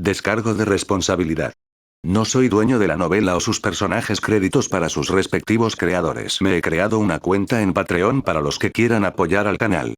Descargo de responsabilidad. No soy dueño de la novela o sus personajes, créditos para sus respectivos creadores. Me he creado una cuenta en Patreon para los que quieran apoyar al canal.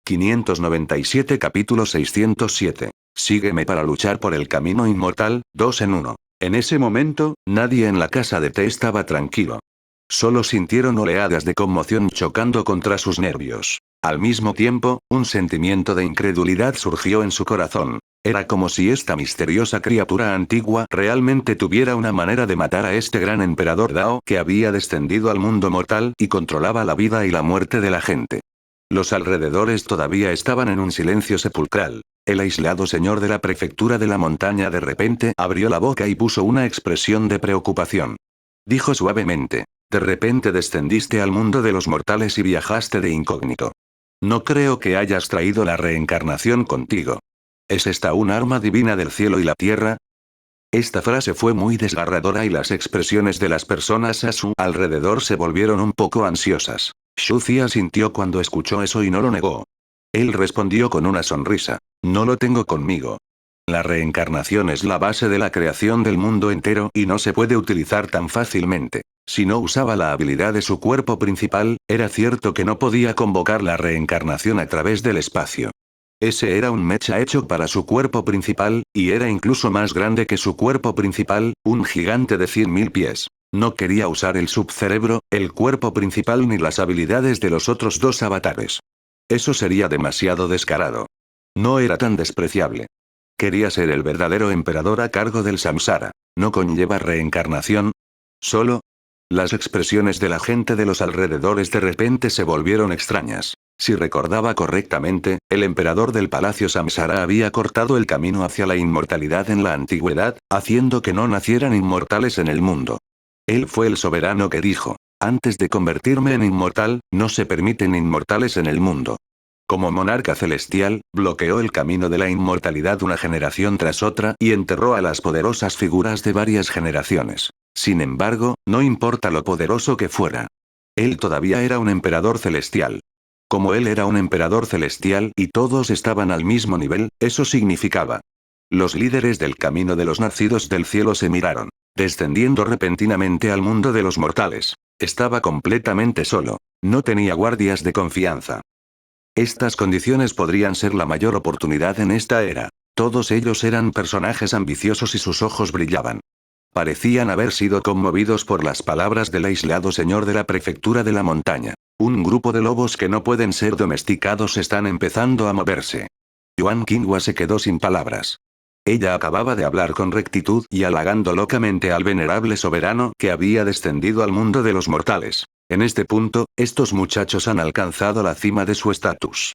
597 capítulo 607. Sígueme para luchar por el camino inmortal, 2 en 1. En ese momento, nadie en la casa de té estaba tranquilo. Solo sintieron oleadas de conmoción chocando contra sus nervios. Al mismo tiempo, un sentimiento de incredulidad surgió en su corazón. Era como si esta misteriosa criatura antigua realmente tuviera una manera de matar a este gran emperador Dao que había descendido al mundo mortal y controlaba la vida y la muerte de la gente. Los alrededores todavía estaban en un silencio sepulcral. El aislado señor de la prefectura de la montaña de repente abrió la boca y puso una expresión de preocupación. Dijo suavemente: de repente descendiste al mundo de los mortales y viajaste de incógnito. No creo que hayas traído la reencarnación contigo. ¿Es esta un arma divina del cielo y la tierra? Esta frase fue muy desgarradora y las expresiones de las personas a su alrededor se volvieron un poco ansiosas. Xu Zia sintió cuando escuchó eso y no lo negó. Él respondió con una sonrisa: no lo tengo conmigo. La reencarnación es la base de la creación del mundo entero y no se puede utilizar tan fácilmente. Si no usaba la habilidad de su cuerpo principal, era cierto que no podía convocar la reencarnación a través del espacio. Ese era un mecha hecho para su cuerpo principal, y era incluso más grande que su cuerpo principal, un gigante de 100.000 pies. No quería usar el subcerebro, el cuerpo principal ni las habilidades de los otros dos avatares. Eso sería demasiado descarado. No era tan despreciable. Quería ser el verdadero emperador a cargo del samsara. ¿No conlleva reencarnación? ¿Solo? Las expresiones de la gente de los alrededores de repente se volvieron extrañas. Si recordaba correctamente, el emperador del palacio Samsara había cortado el camino hacia la inmortalidad en la antigüedad, haciendo que no nacieran inmortales en el mundo. Él fue el soberano que dijo: antes de convertirme en inmortal, no se permiten inmortales en el mundo. Como monarca celestial, bloqueó el camino de la inmortalidad una generación tras otra y enterró a las poderosas figuras de varias generaciones. Sin embargo, no importa lo poderoso que fuera. Él todavía era un emperador celestial. Como él era un emperador celestial y todos estaban al mismo nivel, eso significaba. Los líderes del camino de los nacidos del cielo se miraron. Descendiendo repentinamente al mundo de los mortales. Estaba completamente solo. No tenía guardias de confianza. Estas condiciones podrían ser la mayor oportunidad en esta era. Todos ellos eran personajes ambiciosos y sus ojos brillaban. Parecían haber sido conmovidos por las palabras del aislado señor de la prefectura de la montaña. Un grupo de lobos que no pueden ser domesticados están empezando a moverse. Yuan Qinghua se quedó sin palabras. Ella acababa de hablar con rectitud y halagando locamente al venerable soberano que había descendido al mundo de los mortales. En este punto, estos muchachos han alcanzado la cima de su estatus.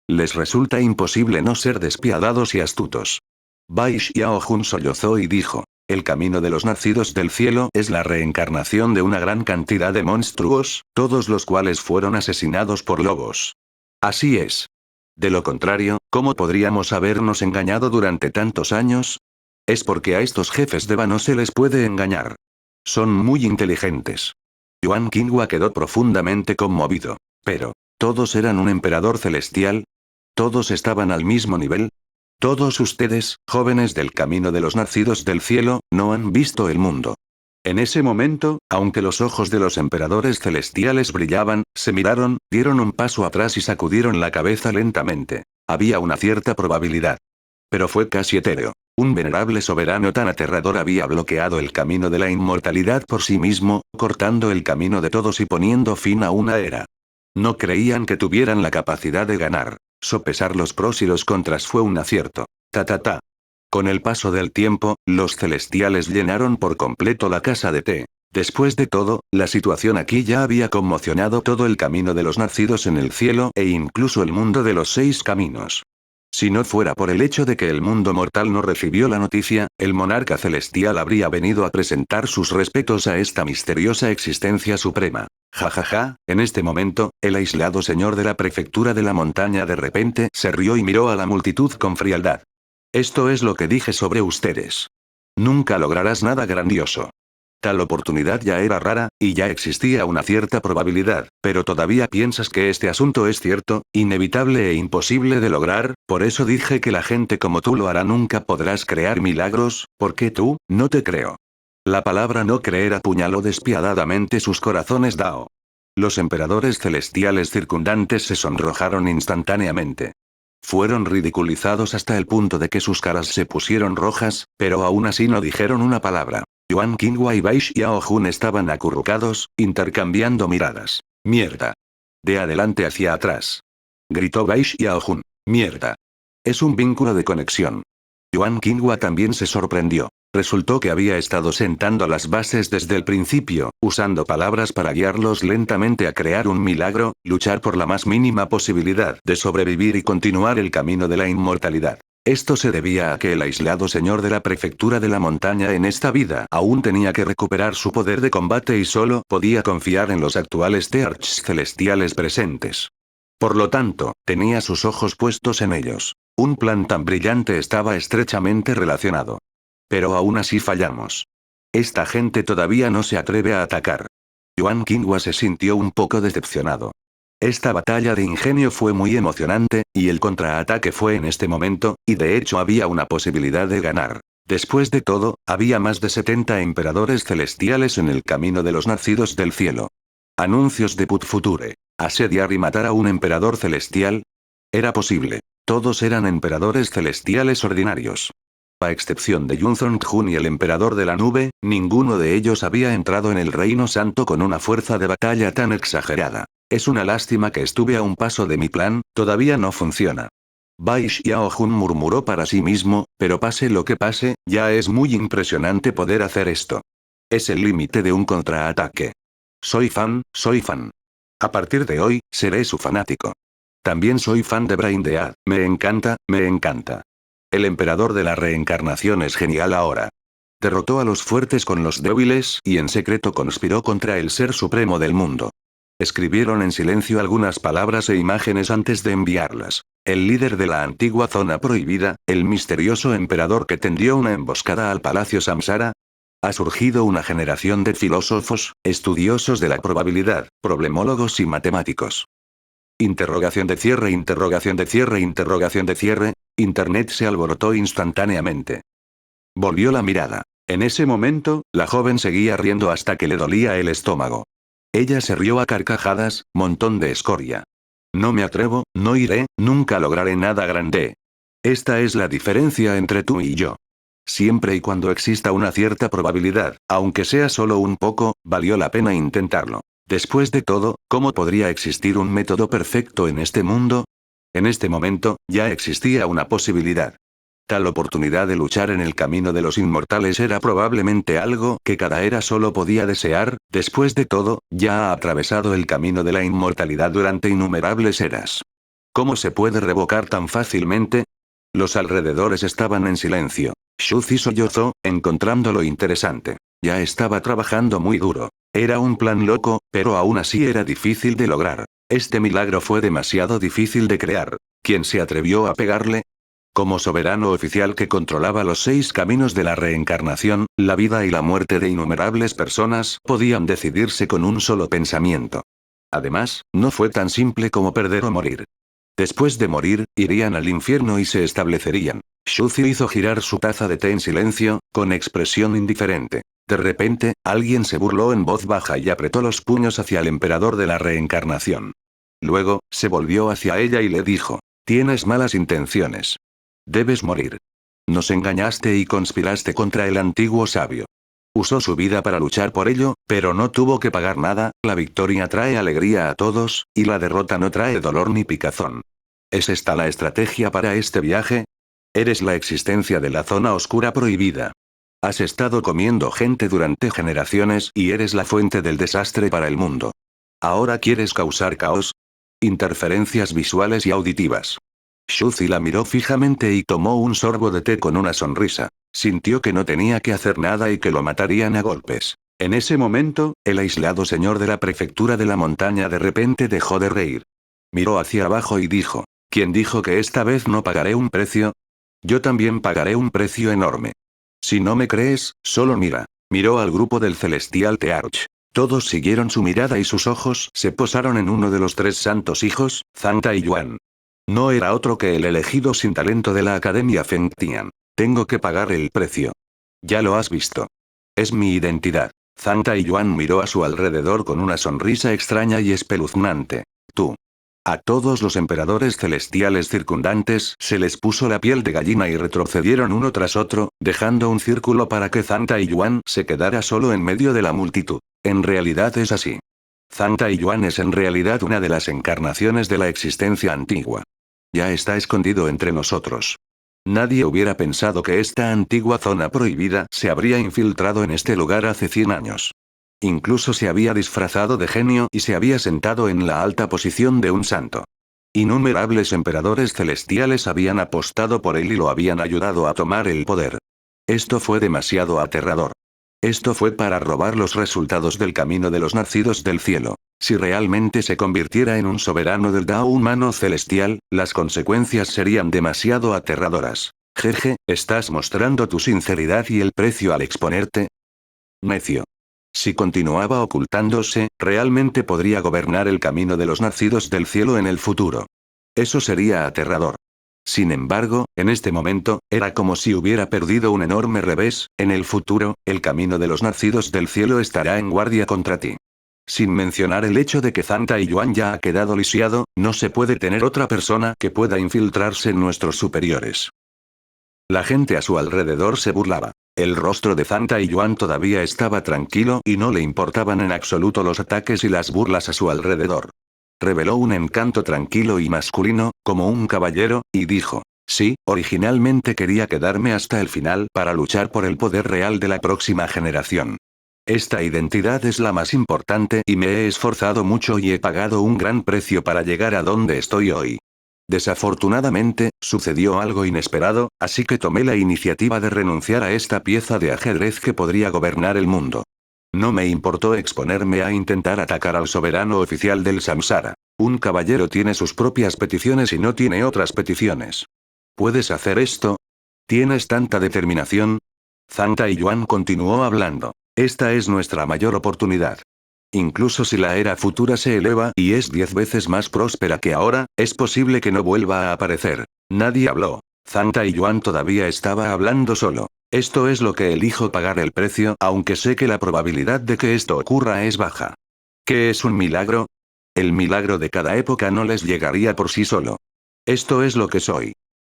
Les resulta imposible no ser despiadados y astutos. Bai Xiaojun sollozó y dijo: el camino de los nacidos del cielo es la reencarnación de una gran cantidad de monstruos, todos los cuales fueron asesinados por lobos. Así es. De lo contrario, ¿cómo podríamos habernos engañado durante tantos años? Es porque a estos jefes de no se les puede engañar. Son muy inteligentes. Yuan Qinghua quedó profundamente conmovido. Pero, ¿todos eran un emperador celestial? ¿Todos estaban al mismo nivel? Todos ustedes, jóvenes del camino de los nacidos del cielo, no han visto el mundo. En ese momento, aunque los ojos de los emperadores celestiales brillaban, se miraron, dieron un paso atrás y sacudieron la cabeza lentamente. Había una cierta probabilidad. Pero fue casi etéreo. Un venerable soberano tan aterrador había bloqueado el camino de la inmortalidad por sí mismo, cortando el camino de todos y poniendo fin a una era. No creían que tuvieran la capacidad de ganar. Sopesar los pros y los contras fue un acierto. Ta. Con el paso del tiempo, los celestiales llenaron por completo la casa de té. Después de todo, la situación aquí ya había conmocionado todo el camino de los nacidos en el cielo e incluso el mundo de los 6 caminos. Si no fuera por el hecho de que el mundo mortal no recibió la noticia, el monarca celestial habría venido a presentar sus respetos a esta misteriosa existencia suprema. Ja, en este momento, el aislado señor de la prefectura de la montaña de repente se rió y miró a la multitud con frialdad. Esto es lo que dije sobre ustedes. Nunca lograrás nada grandioso. Tal oportunidad ya era rara, y ya existía una cierta probabilidad, pero todavía piensas que este asunto es cierto, inevitable e imposible de lograr, por eso dije que la gente como tú lo hará. Nunca podrás crear milagros, porque tú, no te creo. La palabra no creer apuñaló despiadadamente sus corazones Dao. Los emperadores celestiales circundantes se sonrojaron instantáneamente. Fueron ridiculizados hasta el punto de que sus caras se pusieron rojas, pero aún así no dijeron una palabra. Yuan Qinghua y Bai Xiaojun estaban acurrucados, intercambiando miradas. «¡Mierda! De adelante hacia atrás», gritó Bai Xiaojun. «¡Mierda! Es un vínculo de conexión». Yuan Qinghua también se sorprendió. Resultó que había estado sentando las bases desde el principio, usando palabras para guiarlos lentamente a crear un milagro, luchar por la más mínima posibilidad de sobrevivir y continuar el camino de la inmortalidad. Esto se debía a que el aislado señor de la prefectura de la montaña en esta vida aún tenía que recuperar su poder de combate y solo podía confiar en los actuales Tearchs celestiales presentes. Por lo tanto, tenía sus ojos puestos en ellos. Un plan tan brillante estaba estrechamente relacionado. Pero aún así fallamos. Esta gente todavía no se atreve a atacar. Yuan Qinghua se sintió un poco decepcionado. Esta batalla de ingenio fue muy emocionante, y el contraataque fue en este momento, y de hecho había una posibilidad de ganar. Después de todo, había más de 70 emperadores celestiales en el camino de los nacidos del cielo. Anuncios de Put Future. ¿Asediar y matar a un emperador celestial? Era posible. Todos eran emperadores celestiales ordinarios. A excepción de Yunzong Jun y el emperador de la nube, ninguno de ellos había entrado en el reino santo con una fuerza de batalla tan exagerada. Es una lástima que estuve a un paso de mi plan, todavía no funciona. Bai Xiaojun murmuró para sí mismo, pero pase lo que pase, ya es muy impresionante poder hacer esto. Es el límite de un contraataque. Soy fan. A partir de hoy, seré su fanático. También soy fan de Brain Dead, me encanta. El emperador de la reencarnación es genial ahora. Derrotó a los fuertes con los débiles y en secreto conspiró contra el ser supremo del mundo. Escribieron en silencio algunas palabras e imágenes antes de enviarlas. El líder de la antigua zona prohibida, el misterioso emperador que tendió una emboscada al palacio Samsara. Ha surgido una generación de filósofos, estudiosos de la probabilidad, problemólogos y matemáticos. Interrogación de cierre. Internet se alborotó instantáneamente. Volvió la mirada. En ese momento, la joven seguía riendo hasta que le dolía el estómago. Ella se rió a carcajadas, montón de escoria. No me atrevo, no iré, nunca lograré nada grande. Esta es la diferencia entre tú y yo. Siempre y cuando exista una cierta probabilidad, aunque sea solo un poco, valió la pena intentarlo. Después de todo, ¿cómo podría existir un método perfecto en este mundo? En este momento, ya existía una posibilidad. Tal oportunidad de luchar en el camino de los inmortales era probablemente algo que cada era solo podía desear. Después de todo, ya ha atravesado el camino de la inmortalidad durante innumerables eras. ¿Cómo se puede revocar tan fácilmente? Los alrededores estaban en silencio. Shuzi sollozó, encontrándolo interesante. Ya estaba trabajando muy duro. Era un plan loco, pero aún así era difícil de lograr. Este milagro fue demasiado difícil de crear. ¿Quién se atrevió a pegarle? Como soberano oficial que controlaba los 6 caminos de la reencarnación, la vida y la muerte de innumerables personas podían decidirse con un solo pensamiento. Además, no fue tan simple como perder o morir. Después de morir, irían al infierno y se establecerían. Shuzi hizo girar su taza de té en silencio, con expresión indiferente. De repente, alguien se burló en voz baja y apretó los puños hacia el emperador de la reencarnación. Luego, se volvió hacia ella y le dijo: «Tienes malas intenciones. Debes morir. Nos engañaste y conspiraste contra el antiguo sabio. Usó su vida para luchar por ello, pero no tuvo que pagar nada. La victoria trae alegría a todos, y la derrota no trae dolor ni picazón. ¿Es esta la estrategia para este viaje? Eres la existencia de la zona oscura prohibida. Has estado comiendo gente durante generaciones y eres la fuente del desastre para el mundo. ¿Ahora quieres causar caos? Interferencias visuales y auditivas». Shuzi la miró fijamente y tomó un sorbo de té con una sonrisa. Sintió que no tenía que hacer nada y que lo matarían a golpes. En ese momento, el aislado señor de la prefectura de la montaña de repente dejó de reír. Miró hacia abajo y dijo: «¿Quién dijo que esta vez no pagaré un precio? Yo también pagaré un precio enorme. Si no me crees, solo mira. Miró al grupo del Celestial Tearch. Todos siguieron su mirada y sus ojos se posaron en uno de los tres santos hijos, Zhang Taiyuan. No era otro que el elegido sin talento de la Academia Fengtian. Tengo que pagar el precio. Ya lo has visto. Es mi identidad. Zhang Taiyuan miró a su alrededor con una sonrisa extraña y espeluznante. Tú. A todos los emperadores celestiales circundantes se les puso la piel de gallina y retrocedieron uno tras otro, dejando un círculo para que Zhang Taiyuan se quedara solo en medio de la multitud. En realidad es así. Zhang Taiyuan es en realidad una de las encarnaciones de la existencia antigua. Ya está escondido entre nosotros. Nadie hubiera pensado que esta antigua zona prohibida se habría infiltrado en este lugar hace 100 años. Incluso se había disfrazado de genio y se había sentado en la alta posición de un santo. Innumerables emperadores celestiales habían apostado por él y lo habían ayudado a tomar el poder. Esto fue demasiado aterrador. Esto fue para robar los resultados del camino de los nacidos del cielo. Si realmente se convirtiera en un soberano del Dao humano celestial, las consecuencias serían demasiado aterradoras. Jeje, ¿estás mostrando tu sinceridad y el precio al exponerte? Necio. Si continuaba ocultándose, realmente podría gobernar el camino de los nacidos del cielo en el futuro. Eso sería aterrador. Sin embargo, en este momento, era como si hubiera perdido un enorme revés. En el futuro, el camino de los nacidos del cielo estará en guardia contra ti. Sin mencionar el hecho de que Zhang Taiyuan ya ha quedado lisiado, no se puede tener otra persona que pueda infiltrarse en nuestros superiores. La gente a su alrededor se burlaba. El rostro de Zhang Taiyuan todavía estaba tranquilo y no le importaban en absoluto los ataques y las burlas a su alrededor. Reveló un encanto tranquilo y masculino, como un caballero, y dijo: sí, originalmente quería quedarme hasta el final para luchar por el poder real de la próxima generación. Esta identidad es la más importante y me he esforzado mucho y he pagado un gran precio para llegar a donde estoy hoy. Desafortunadamente, sucedió algo inesperado, así que tomé la iniciativa de renunciar a esta pieza de ajedrez que podría gobernar el mundo. No me importó exponerme a intentar atacar al soberano oficial del Samsara. Un caballero tiene sus propias peticiones y no tiene otras peticiones. ¿Puedes hacer esto? ¿Tienes tanta determinación? Zhang Taiyuan continuó hablando. Esta es nuestra mayor oportunidad. Incluso si la era futura se eleva y es 10 veces más próspera que ahora, es posible que no vuelva a aparecer. Nadie habló. Zhang Taiyuan todavía estaba hablando solo. Esto es lo que elijo pagar el precio, aunque sé que la probabilidad de que esto ocurra es baja. ¿Qué es un milagro? El milagro de cada época no les llegaría por sí solo. Esto es lo que soy.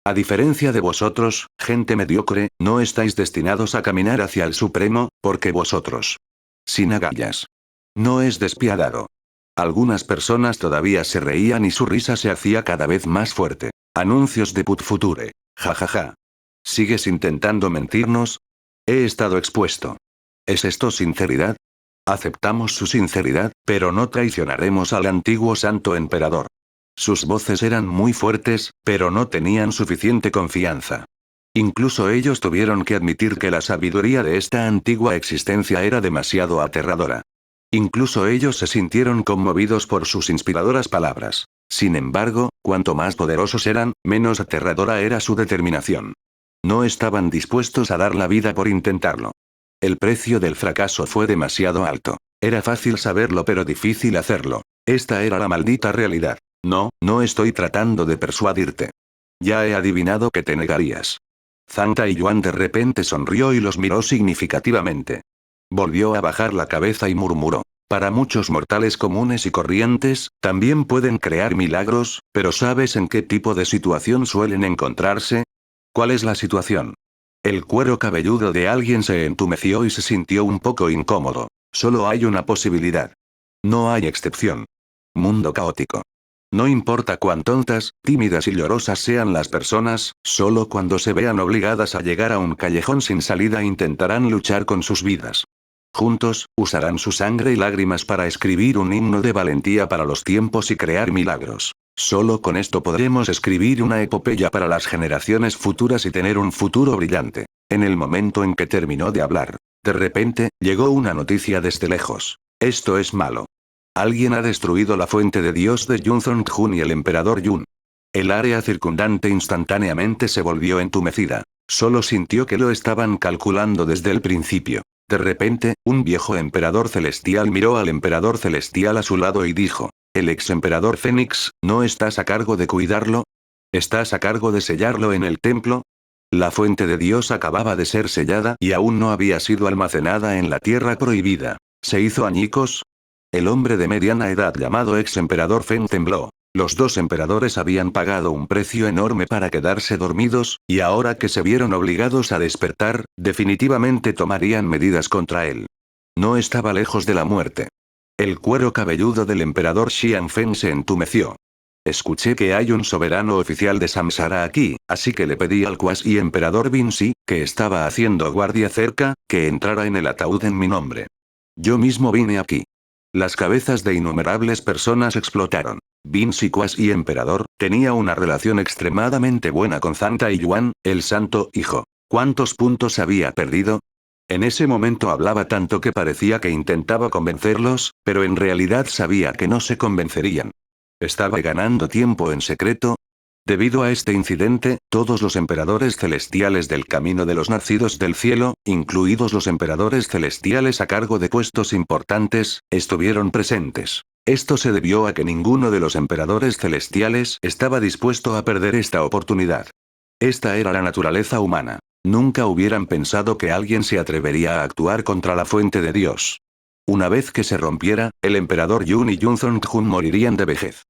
A diferencia de vosotros, gente mediocre, no estáis destinados a caminar hacia el Supremo, porque vosotros. Sin agallas. No es despiadado. Algunas personas todavía se reían y su risa se hacía cada vez más fuerte. Anuncios de Put Future. Jajaja. ¿Sigues intentando mentirnos? He estado expuesto. ¿Es esto sinceridad? Aceptamos su sinceridad, pero no traicionaremos al antiguo santo emperador. Sus voces eran muy fuertes, pero no tenían suficiente confianza. Incluso ellos tuvieron que admitir que la sabiduría de esta antigua existencia era demasiado aterradora. Incluso ellos se sintieron conmovidos por sus inspiradoras palabras. Sin embargo, cuanto más poderosos eran, menos aterradora era su determinación. No estaban dispuestos a dar la vida por intentarlo. El precio del fracaso fue demasiado alto. Era fácil saberlo pero difícil hacerlo. Esta era la maldita realidad. No, no estoy tratando de persuadirte. Ya he adivinado que te negarías. Zhang Taiyuan de repente sonrió y los miró significativamente. Volvió a bajar la cabeza y murmuró. Para muchos mortales comunes y corrientes, también pueden crear milagros, pero ¿sabes en qué tipo de situación suelen encontrarse? ¿Cuál es la situación? El cuero cabelludo de alguien se entumeció y se sintió un poco incómodo. Solo hay una posibilidad. No hay excepción. Mundo caótico. No importa cuán tontas, tímidas y llorosas sean las personas, solo cuando se vean obligadas a llegar a un callejón sin salida intentarán luchar con sus vidas. Juntos, usarán su sangre y lágrimas para escribir un himno de valentía para los tiempos y crear milagros. Solo con esto podremos escribir una epopeya para las generaciones futuras y tener un futuro brillante. En el momento en que terminó de hablar, de repente, llegó una noticia desde lejos. Esto es malo. Alguien ha destruido la fuente de Dios de Yunzong-Jun y el emperador Yun. El área circundante instantáneamente se volvió entumecida. Solo sintió que lo estaban calculando desde el principio. De repente, un viejo emperador celestial miró al emperador celestial a su lado y dijo: «El ex emperador Fénix, ¿no estás a cargo de cuidarlo? ¿Estás a cargo de sellarlo en el templo?» La fuente de Dios acababa de ser sellada y aún no había sido almacenada en la tierra prohibida. ¿Se hizo añicos? El hombre de mediana edad llamado ex emperador Fen tembló. Los dos emperadores habían pagado un precio enorme para quedarse dormidos, y ahora que se vieron obligados a despertar, definitivamente tomarían medidas contra él. No estaba lejos de la muerte. El cuero cabelludo del emperador Xian Fen se entumeció. Escuché que hay un soberano oficial de Samsara aquí, así que le pedí al cuasi emperador Vinci, que estaba haciendo guardia cerca, que entrara en el ataúd en mi nombre. Yo mismo vine aquí. Las cabezas de innumerables personas explotaron. Vinci cuasi emperador, tenía una relación extremadamente buena con Zanta y Yuan, el santo hijo. ¿Cuántos puntos había perdido? En ese momento hablaba tanto que parecía que intentaba convencerlos, pero en realidad sabía que no se convencerían. ¿Estaba ganando tiempo en secreto? Debido a este incidente, todos los emperadores celestiales del camino de los nacidos del cielo, incluidos los emperadores celestiales a cargo de puestos importantes, estuvieron presentes. Esto se debió a que ninguno de los emperadores celestiales estaba dispuesto a perder esta oportunidad. Esta era la naturaleza humana. Nunca hubieran pensado que alguien se atrevería a actuar contra la fuente de Dios. Una vez que se rompiera, el emperador Yun y Yun Zongjun morirían de vejez.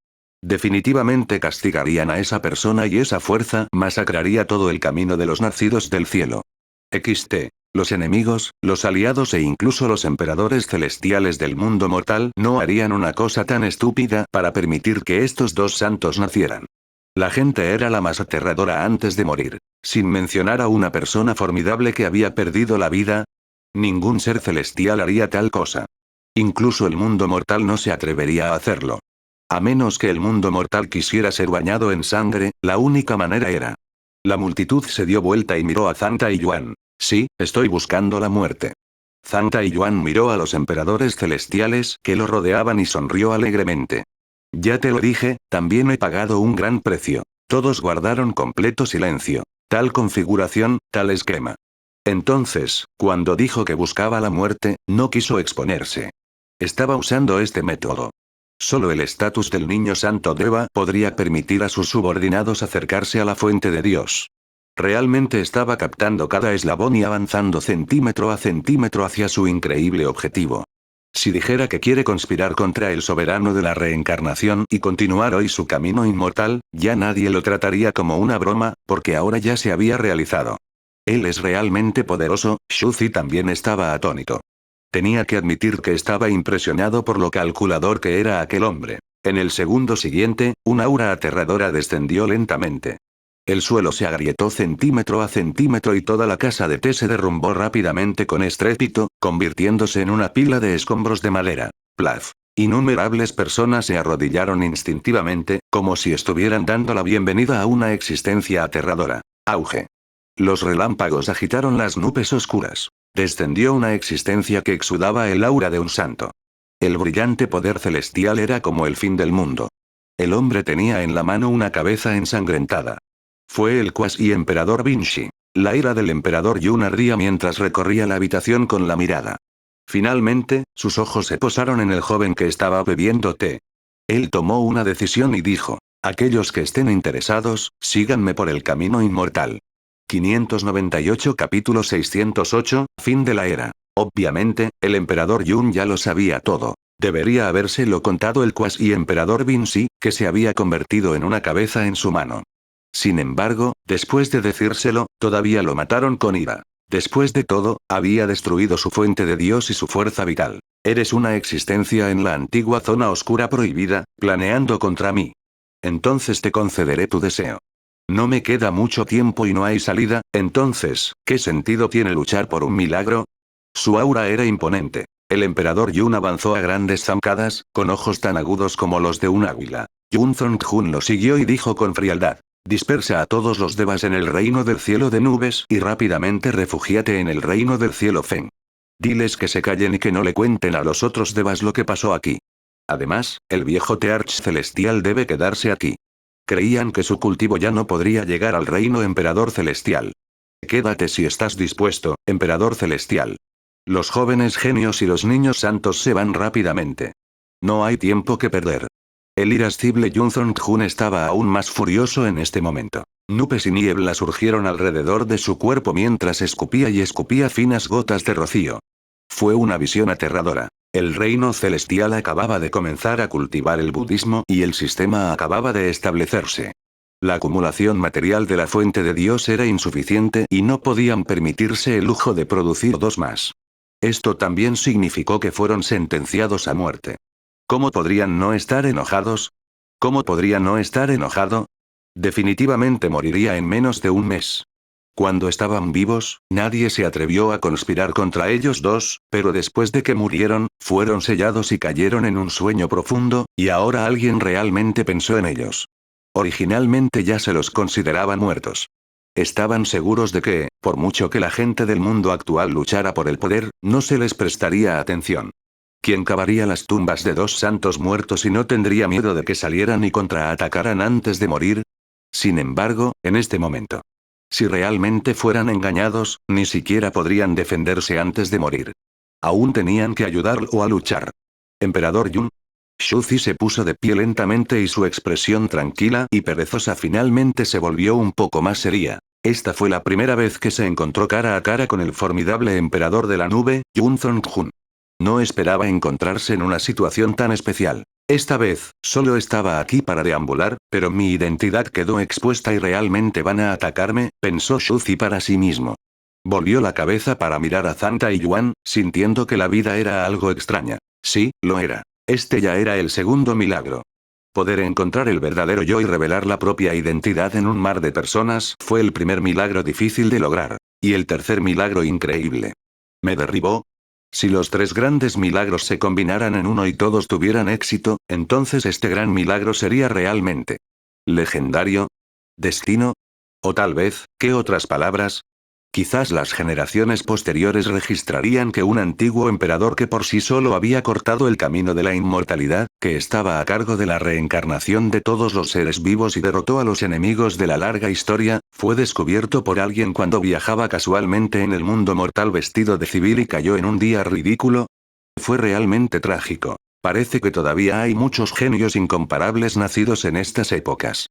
Definitivamente castigarían a esa persona y esa fuerza masacraría todo el camino de los nacidos del cielo. XT. Los enemigos, los aliados e incluso los emperadores celestiales del mundo mortal no harían una cosa tan estúpida para permitir que estos dos santos nacieran. La gente era la más aterradora antes de morir. Sin mencionar a una persona formidable que había perdido la vida. Ningún ser celestial haría tal cosa. Incluso el mundo mortal no se atrevería a hacerlo. A menos que el mundo mortal quisiera ser bañado en sangre, la única manera era. La multitud se dio vuelta y miró a Zanta y Yuan. Sí, estoy buscando la muerte. Zanta y Yuan miró a los emperadores celestiales que lo rodeaban y sonrió alegremente. Ya te lo dije, también he pagado un gran precio. Todos guardaron completo silencio. Tal configuración, tal esquema. Entonces, cuando dijo que buscaba la muerte, no quiso exponerse. Estaba usando este método. Solo el estatus del niño santo Deva podría permitir a sus subordinados acercarse a la fuente de Dios. Realmente estaba captando cada eslabón y avanzando centímetro a centímetro hacia su increíble objetivo. Si dijera que quiere conspirar contra el soberano de la reencarnación y continuar hoy su camino inmortal, ya nadie lo trataría como una broma, porque ahora ya se había realizado. Él es realmente poderoso. Shuzi también estaba atónito. Tenía que admitir que estaba impresionado por lo calculador que era aquel hombre. En el segundo siguiente, un aura aterradora descendió lentamente. El suelo se agrietó centímetro a centímetro y toda la casa de té se derrumbó rápidamente con estrépito, convirtiéndose en una pila de escombros de madera. Plaf. Innumerables personas se arrodillaron instintivamente, como si estuvieran dando la bienvenida a una existencia aterradora. Auge. Los relámpagos agitaron las nubes oscuras. Descendió una existencia que exudaba el aura de un santo. El brillante poder celestial era como el fin del mundo. El hombre tenía en la mano una cabeza ensangrentada. Fue el cuasi emperador Vinci. La ira del emperador Yun ardía mientras recorría la habitación con la mirada. Finalmente, sus ojos se posaron en el joven que estaba bebiendo té. Él tomó una decisión y dijo: aquellos que estén interesados, síganme por el camino inmortal. 598 capítulo 608, fin de la era. Obviamente, el emperador Yun ya lo sabía todo. Debería habérselo contado el cuasi emperador Vinci, que se había convertido en una cabeza en su mano. Sin embargo, después de decírselo, todavía lo mataron con ira. Después de todo, había destruido su fuente de Dios y su fuerza vital. Eres una existencia en la antigua zona oscura prohibida, planeando contra mí. Entonces te concederé tu deseo. No me queda mucho tiempo y no hay salida, entonces, ¿qué sentido tiene luchar por un milagro? Su aura era imponente. El emperador Yun avanzó a grandes zancadas, con ojos tan agudos como los de un águila. Yun Zongjun lo siguió y dijo con frialdad: dispersa a todos los devas en el reino del cielo de nubes y rápidamente refúgiate en el reino del cielo Fen. Diles que se callen y que no le cuenten a los otros devas lo que pasó aquí. Además, el viejo Tearch celestial debe quedarse aquí. Creían que su cultivo ya no podría llegar al reino emperador celestial. Quédate si estás dispuesto, emperador celestial. Los jóvenes genios y los niños santos se van rápidamente. No hay tiempo que perder. El irascible Yun Zong-jun estaba aún más furioso en este momento. Nubes y niebla surgieron alrededor de su cuerpo mientras escupía y escupía finas gotas de rocío. Fue una visión aterradora. El reino celestial acababa de comenzar a cultivar el budismo y el sistema acababa de establecerse. La acumulación material de la fuente de Dios era insuficiente y no podían permitirse el lujo de producir dos más. Esto también significó que fueron sentenciados a muerte. ¿Cómo podrían no estar enojados? ¿Cómo podría no estar enojado? Definitivamente moriría en menos de un mes. Cuando estaban vivos, nadie se atrevió a conspirar contra ellos dos, pero después de que murieron, fueron sellados y cayeron en un sueño profundo, y ahora alguien realmente pensó en ellos. Originalmente ya se los consideraba muertos. Estaban seguros de que, por mucho que la gente del mundo actual luchara por el poder, no se les prestaría atención. ¿Quién cavaría las tumbas de dos santos muertos y no tendría miedo de que salieran y contraatacaran antes de morir? Sin embargo, en este momento, si realmente fueran engañados, ni siquiera podrían defenderse antes de morir. Aún tenían que ayudarlo a luchar. Emperador Yun. Shuzi se puso de pie lentamente y su expresión tranquila y perezosa finalmente se volvió un poco más seria. Esta fue la primera vez que se encontró cara a cara con el formidable emperador de la nube, Yun Zong-jun. No esperaba encontrarse en una situación tan especial. Esta vez, solo estaba aquí para deambular, pero mi identidad quedó expuesta y realmente van a atacarme, pensó Shuzi para sí mismo. Volvió la cabeza para mirar a Zanta y Yuan, sintiendo que la vida era algo extraña. Sí, lo era. Este ya era el segundo milagro. Poder encontrar el verdadero yo y revelar la propia identidad en un mar de personas fue el primer milagro difícil de lograr. Y el tercer milagro increíble. ¿Me derribó? Si los tres grandes milagros se combinaran en uno y todos tuvieran éxito, entonces este gran milagro sería realmente legendario. ¿Destino? O tal vez, ¿qué otras palabras? Quizás las generaciones posteriores registrarían que un antiguo emperador que por sí solo había cortado el camino de la inmortalidad, que estaba a cargo de la reencarnación de todos los seres vivos y derrotó a los enemigos de la larga historia, fue descubierto por alguien cuando viajaba casualmente en el mundo mortal vestido de civil y cayó en un día ridículo. Fue realmente trágico. Parece que todavía hay muchos genios incomparables nacidos en estas épocas.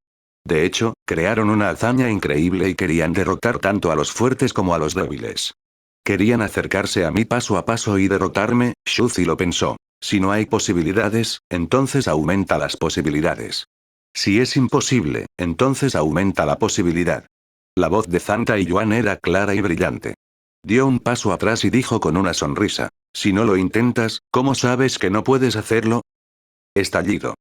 De hecho, crearon una hazaña increíble y querían derrotar tanto a los fuertes como a los débiles. Querían acercarse a mí paso a paso y derrotarme, Shuzi lo pensó. Si no hay posibilidades, entonces aumenta las posibilidades. Si es imposible, entonces aumenta la posibilidad. La voz de Zanta y Yuan era clara y brillante. Dio un paso atrás y dijo con una sonrisa. Si no lo intentas, ¿cómo sabes que no puedes hacerlo? Estallido.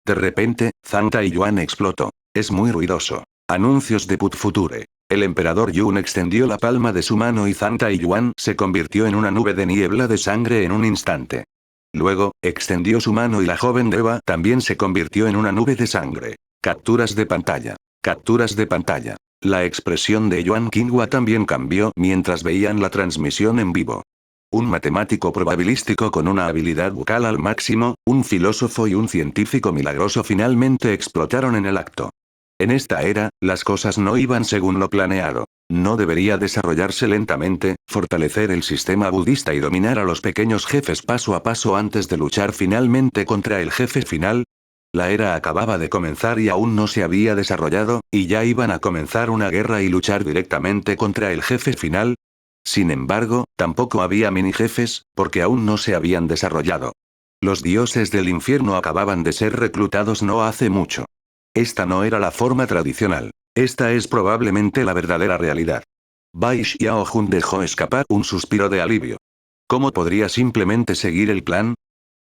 De repente, Zanta y Yuan explotó. Es muy ruidoso. Anuncios de Put Future. El emperador Yun extendió la palma de su mano y Zanta y Yuan se convirtió en una nube de niebla de sangre en un instante. Luego, extendió su mano y la joven Deva también se convirtió en una nube de sangre. Capturas de pantalla. Capturas de pantalla. La expresión de Yuan Qinghua también cambió mientras veían la transmisión en vivo. Un matemático probabilístico con una habilidad bucal al máximo, un filósofo y un científico milagroso finalmente explotaron en el acto. En esta era, las cosas no iban según lo planeado. ¿No debería desarrollarse lentamente, fortalecer el sistema budista y dominar a los pequeños jefes paso a paso antes de luchar finalmente contra el jefe final? La era acababa de comenzar y aún no se había desarrollado, y ya iban a comenzar una guerra y luchar directamente contra el jefe final. Sin embargo, tampoco había mini jefes, porque aún no se habían desarrollado. Los dioses del infierno acababan de ser reclutados no hace mucho. Esta no era la forma tradicional. Esta es probablemente la verdadera realidad. Bai Xiaojun dejó escapar un suspiro de alivio. ¿Cómo podría simplemente seguir el plan?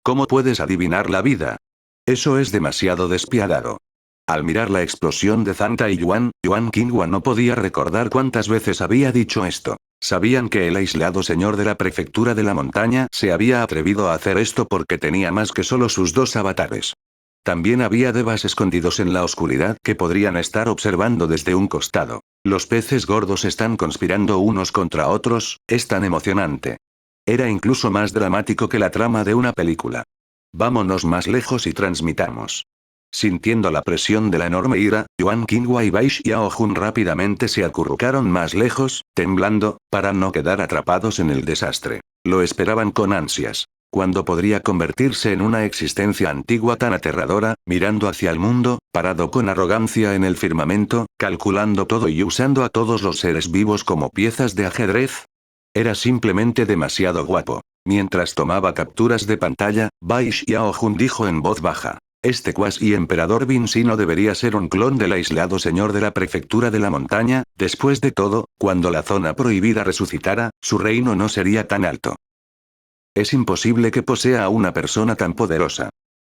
¿Cómo puedes adivinar la vida? Eso es demasiado despiadado. Al mirar la explosión de Zanta y Yuan Qinghua no podía recordar cuántas veces había dicho esto. Sabían que el aislado señor de la prefectura de la montaña se había atrevido a hacer esto porque tenía más que solo sus dos avatares. También había devas escondidos en la oscuridad que podrían estar observando desde un costado. Los peces gordos están conspirando unos contra otros, es tan emocionante. Era incluso más dramático que la trama de una película. Vámonos más lejos y transmitamos. Sintiendo la presión de la enorme ira, Yuan Qinghua y Bai Xiaojun rápidamente se acurrucaron más lejos, temblando, para no quedar atrapados en el desastre. Lo esperaban con ansias. ¿Cuándo podría convertirse en una existencia antigua tan aterradora, mirando hacia el mundo, parado con arrogancia en el firmamento, calculando todo y usando a todos los seres vivos como piezas de ajedrez? Era simplemente demasiado guapo. Mientras tomaba capturas de pantalla, Bai Xiaojun dijo en voz baja. Este cuasi emperador Vinci no debería ser un clon del aislado señor de la prefectura de la montaña, después de todo, cuando la zona prohibida resucitara, su reino no sería tan alto. Es imposible que posea a una persona tan poderosa.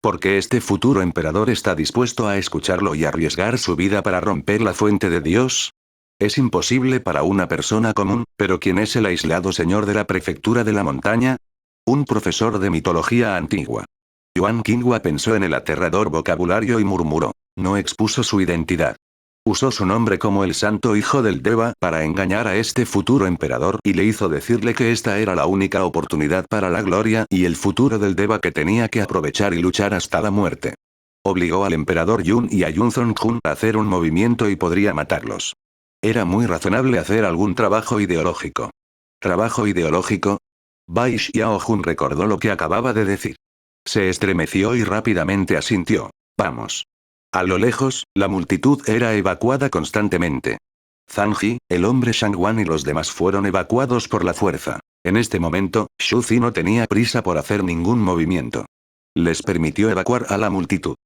Porque este futuro emperador está dispuesto a escucharlo y arriesgar su vida para romper la fuente de Dios. Es imposible para una persona común, pero ¿quién es el aislado señor de la prefectura de la montaña? Un profesor de mitología antigua. Yuan Qinghua pensó en el aterrador vocabulario y murmuró. No expuso su identidad. Usó su nombre como el santo hijo del Deva para engañar a este futuro emperador y le hizo decirle que esta era la única oportunidad para la gloria y el futuro del Deva que tenía que aprovechar y luchar hasta la muerte. Obligó al emperador Yun y a Yun Zongjun a hacer un movimiento y podría matarlos. Era muy razonable hacer algún trabajo ideológico. ¿Trabajo ideológico? Bai Xiaojun recordó lo que acababa de decir. Se estremeció y rápidamente asintió. Vamos. A lo lejos, la multitud era evacuada constantemente. Zhang, el hombre Shangwan y los demás fueron evacuados por la fuerza. En este momento, Xu Zi no tenía prisa por hacer ningún movimiento. Les permitió evacuar a la multitud.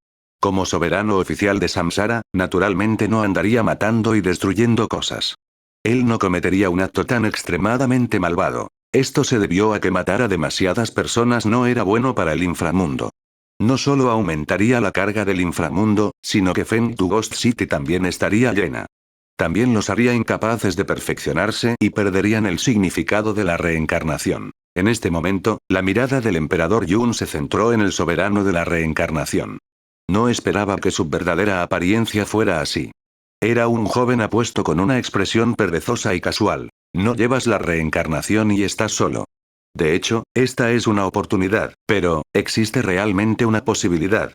Como soberano oficial de Samsara, naturalmente no andaría matando y destruyendo cosas. Él no cometería un acto tan extremadamente malvado. Esto se debió a que matar a demasiadas personas no era bueno para el inframundo. No solo aumentaría la carga del inframundo, sino que Fengdu Ghost City también estaría llena. También los haría incapaces de perfeccionarse y perderían el significado de la reencarnación. En este momento, la mirada del emperador Yun se centró en el soberano de la reencarnación. No esperaba que su verdadera apariencia fuera así. Era un joven apuesto con una expresión perezosa y casual. No llevas la reencarnación y estás solo. De hecho, esta es una oportunidad, pero, ¿existe realmente una posibilidad?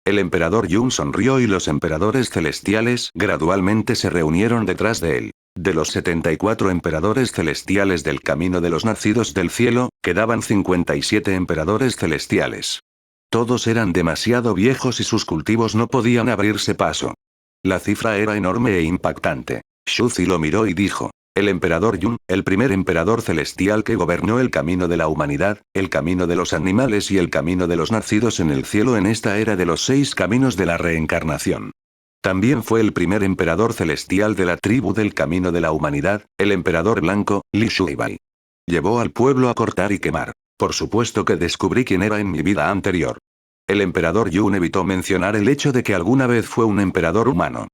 El emperador Yun sonrió y los emperadores celestiales gradualmente se reunieron detrás de él. De los 74 emperadores celestiales del camino de los nacidos del cielo, quedaban 57 emperadores celestiales. Todos eran demasiado viejos y sus cultivos no podían abrirse paso. La cifra era enorme e impactante. Xu Zi lo miró y dijo. El emperador Yun, el primer emperador celestial que gobernó el camino de la humanidad, el camino de los animales y el camino de los nacidos en el cielo en esta era de los 6 caminos de la reencarnación. También fue el primer emperador celestial de la tribu del camino de la humanidad, el emperador blanco, Li Shuibai. Llevó al pueblo a cortar y quemar. Por supuesto que descubrí quién era en mi vida anterior. El emperador Yun evitó mencionar el hecho de que alguna vez fue un emperador humano.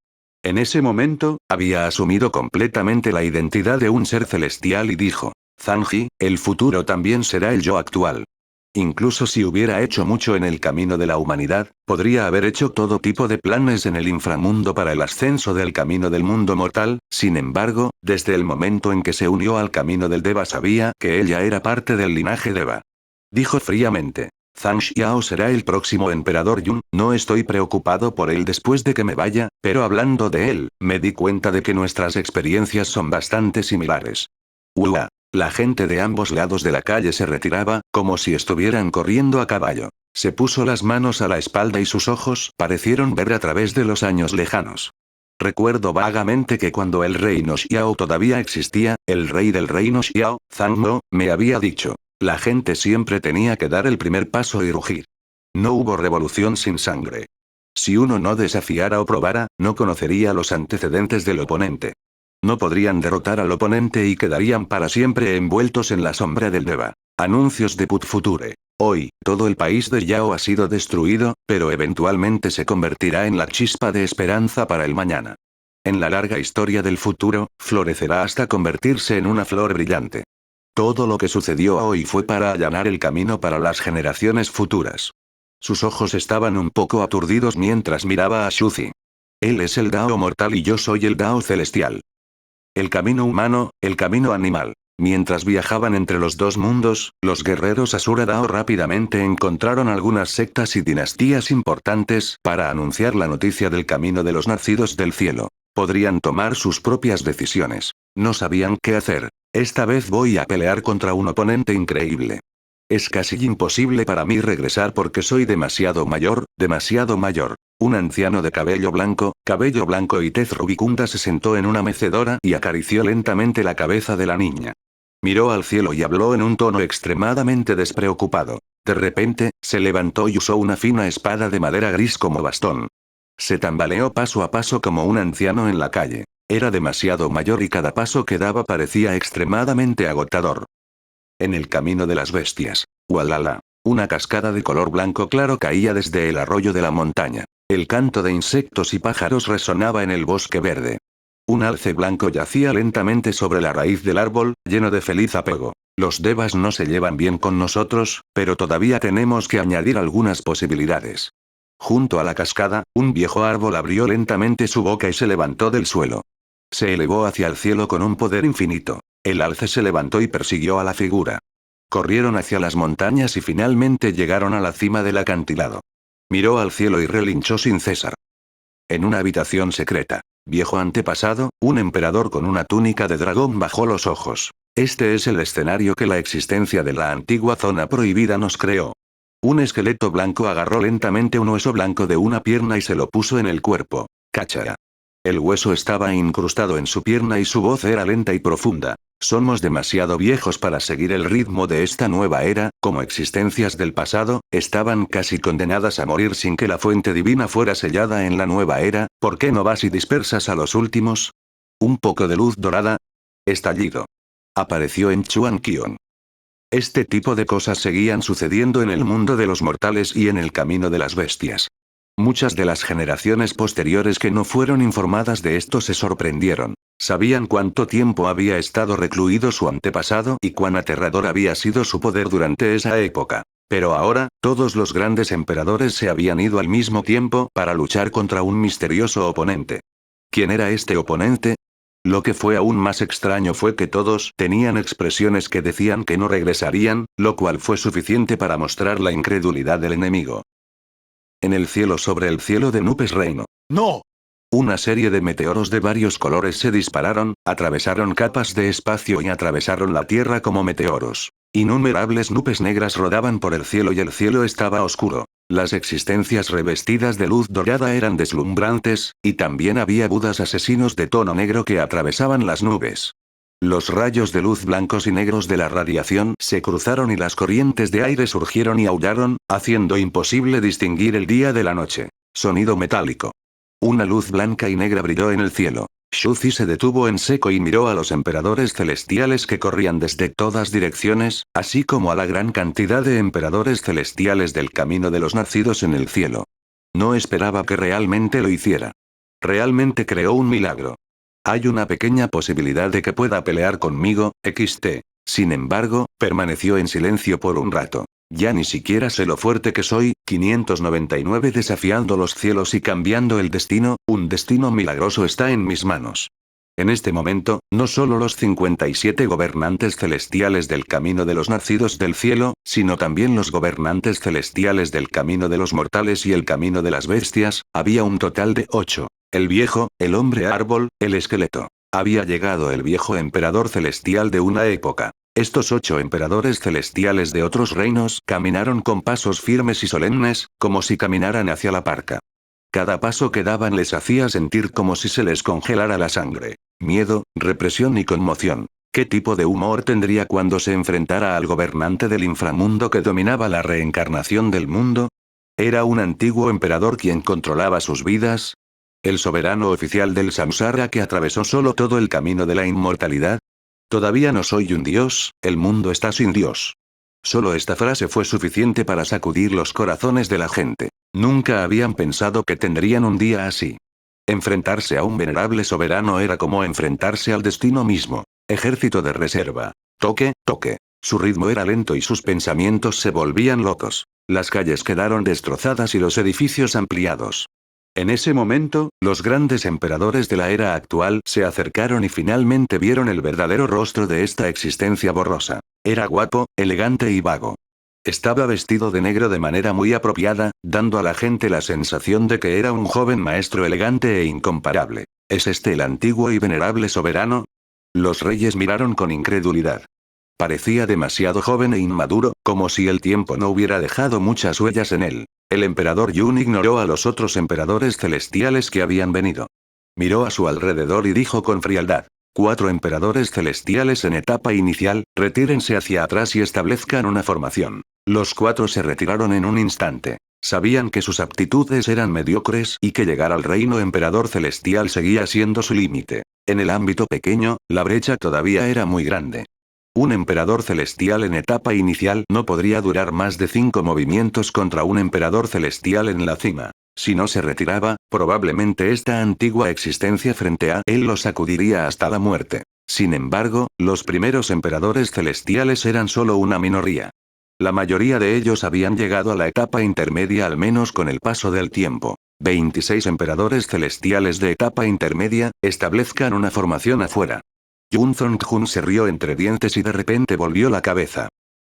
En ese momento, había asumido completamente la identidad de un ser celestial y dijo, Zhang, el futuro también será el yo actual. Incluso si hubiera hecho mucho en el camino de la humanidad, podría haber hecho todo tipo de planes en el inframundo para el ascenso del camino del mundo mortal, sin embargo, desde el momento en que se unió al camino del Deva sabía que ella era parte del linaje Deva. Dijo fríamente. Zhang Xiao será el próximo emperador Yun, no estoy preocupado por él después de que me vaya, pero hablando de él, me di cuenta de que nuestras experiencias son bastante similares. ¡Uah! La gente de ambos lados de la calle se retiraba, como si estuvieran corriendo a caballo. Se puso las manos a la espalda y sus ojos parecieron ver a través de los años lejanos. Recuerdo vagamente que cuando el reino Xiao todavía existía, el rey del reino Xiao, Zhang Mo, me había dicho. La gente siempre tenía que dar el primer paso y rugir. No hubo revolución sin sangre. Si uno no desafiara o probara, no conocería los antecedentes del oponente. No podrían derrotar al oponente y quedarían para siempre envueltos en la sombra del Deva. Anuncios de Put Future. Hoy, todo el país de Yao ha sido destruido, pero eventualmente se convertirá en la chispa de esperanza para el mañana. En la larga historia del futuro, florecerá hasta convertirse en una flor brillante. Todo lo que sucedió hoy fue para allanar el camino para las generaciones futuras. Sus ojos estaban un poco aturdidos mientras miraba a Xu Zi. Él es el Dao mortal y yo soy el Dao celestial. El camino humano, el camino animal. Mientras viajaban entre los dos mundos, los guerreros Asura Dao rápidamente encontraron algunas sectas y dinastías importantes para anunciar la noticia del camino de los nacidos del cielo. Podrían tomar sus propias decisiones. No sabían qué hacer. Esta vez voy a pelear contra un oponente increíble. Es casi imposible para mí regresar porque soy demasiado mayor, demasiado mayor. Un anciano de cabello blanco y tez rubicunda se sentó en una mecedora y acarició lentamente la cabeza de la niña. Miró al cielo y habló en un tono extremadamente despreocupado. De repente, se levantó y usó una fina espada de madera gris como bastón. Se tambaleó paso a paso como un anciano en la calle. Era demasiado mayor y cada paso que daba parecía extremadamente agotador. En el camino de las bestias. ¡Walala! Una cascada de color blanco claro caía desde el arroyo de la montaña. El canto de insectos y pájaros resonaba en el bosque verde. Un alce blanco yacía lentamente sobre la raíz del árbol, lleno de feliz apego. Los devas no se llevan bien con nosotros, pero todavía tenemos que añadir algunas posibilidades. Junto a la cascada, un viejo árbol abrió lentamente su boca y se levantó del suelo. Se elevó hacia el cielo con un poder infinito. El alce se levantó y persiguió a la figura. Corrieron hacia las montañas y finalmente llegaron a la cima del acantilado. Miró al cielo y relinchó sin cesar. En una habitación secreta. Viejo antepasado, un emperador con una túnica de dragón bajó los ojos. Este es el escenario que la existencia de la antigua zona prohibida nos creó. Un esqueleto blanco agarró lentamente un hueso blanco de una pierna y se lo puso en el cuerpo. Cáchara. El hueso estaba incrustado en su pierna y su voz era lenta y profunda. Somos demasiado viejos para seguir el ritmo de esta nueva era, como existencias del pasado, estaban casi condenadas a morir sin que la fuente divina fuera sellada en la nueva era. ¿Por qué no vas y dispersas a los últimos? Un poco de luz dorada. Estallido. Apareció en Chuan-Kion. Este tipo de cosas seguían sucediendo en el mundo de los mortales y en el camino de las bestias. Muchas de las generaciones posteriores que no fueron informadas de esto se sorprendieron. Sabían cuánto tiempo había estado recluido su antepasado y cuán aterrador había sido su poder durante esa época. Pero ahora, todos los grandes emperadores se habían ido al mismo tiempo para luchar contra un misterioso oponente. ¿Quién era este oponente? Lo que fue aún más extraño fue que todos tenían expresiones que decían que no regresarían, lo cual fue suficiente para mostrar la incredulidad del enemigo. En el cielo sobre el cielo de Nupes Reino. ¡No! Una serie de meteoros de varios colores se dispararon, atravesaron capas de espacio y atravesaron la Tierra como meteoros. Innumerables nubes negras rodaban por el cielo y el cielo estaba oscuro. Las existencias revestidas de luz dorada eran deslumbrantes, y también había budas asesinos de tono negro que atravesaban las nubes. Los rayos de luz blancos y negros de la radiación se cruzaron y las corrientes de aire surgieron y aullaron, haciendo imposible distinguir el día de la noche. Sonido metálico. Una luz blanca y negra brilló en el cielo. Shuzi se detuvo en seco y miró a los emperadores celestiales que corrían desde todas direcciones, así como a la gran cantidad de emperadores celestiales del camino de los nacidos en el cielo. No esperaba que realmente lo hiciera. Realmente creó un milagro. Hay una pequeña posibilidad de que pueda pelear conmigo, XT. Sin embargo, permaneció en silencio por un rato. Ya ni siquiera sé lo fuerte que soy. 599 desafiando los cielos y cambiando el destino, un destino milagroso está en mis manos. En este momento, no solo los 57 gobernantes celestiales del camino de los nacidos del cielo, sino también los gobernantes celestiales del camino de los mortales y el camino de las bestias, había un total de 8. El viejo, el hombre árbol, el esqueleto. Había llegado el viejo emperador celestial de una época. Estos 8 emperadores celestiales de otros reinos caminaron con pasos firmes y solemnes, como si caminaran hacia la parca. Cada paso que daban les hacía sentir como si se les congelara la sangre. Miedo, represión y conmoción. ¿Qué tipo de humor tendría cuando se enfrentara al gobernante del inframundo que dominaba la reencarnación del mundo? ¿Era un antiguo emperador quien controlaba sus vidas? ¿El soberano oficial del samsara que atravesó solo todo el camino de la inmortalidad? Todavía no soy un dios, el mundo está sin Dios. Solo esta frase fue suficiente para sacudir los corazones de la gente. Nunca habían pensado que tendrían un día así. Enfrentarse a un venerable soberano era como enfrentarse al destino mismo. Ejército de reserva. Toque, toque. Su ritmo era lento y sus pensamientos se volvían locos. Las calles quedaron destrozadas y los edificios ampliados. En ese momento, los grandes emperadores de la era actual se acercaron y finalmente vieron el verdadero rostro de esta existencia borrosa. Era guapo, elegante y vago. Estaba vestido de negro de manera muy apropiada, dando a la gente la sensación de que era un joven maestro elegante e incomparable. ¿Es este el antiguo y venerable soberano? Los reyes miraron con incredulidad. Parecía demasiado joven e inmaduro, como si el tiempo no hubiera dejado muchas huellas en él. El emperador Yun ignoró a los otros emperadores celestiales que habían venido. Miró a su alrededor y dijo con frialdad: 4 emperadores celestiales en etapa inicial, retírense hacia atrás y establezcan una formación. Los 4 se retiraron en un instante. Sabían que sus aptitudes eran mediocres y que llegar al reino emperador celestial seguía siendo su límite. En el ámbito pequeño, la brecha todavía era muy grande. Un emperador celestial en etapa inicial no podría durar más de 5 movimientos contra un emperador celestial en la cima. Si no se retiraba, probablemente esta antigua existencia frente a él lo sacudiría hasta la muerte. Sin embargo, los primeros emperadores celestiales eran solo una minoría. La mayoría de ellos habían llegado a la etapa intermedia al menos con el paso del tiempo. 26 emperadores celestiales de etapa intermedia, establezcan una formación afuera. Yun Zongjun se rió entre dientes y de repente volvió la cabeza.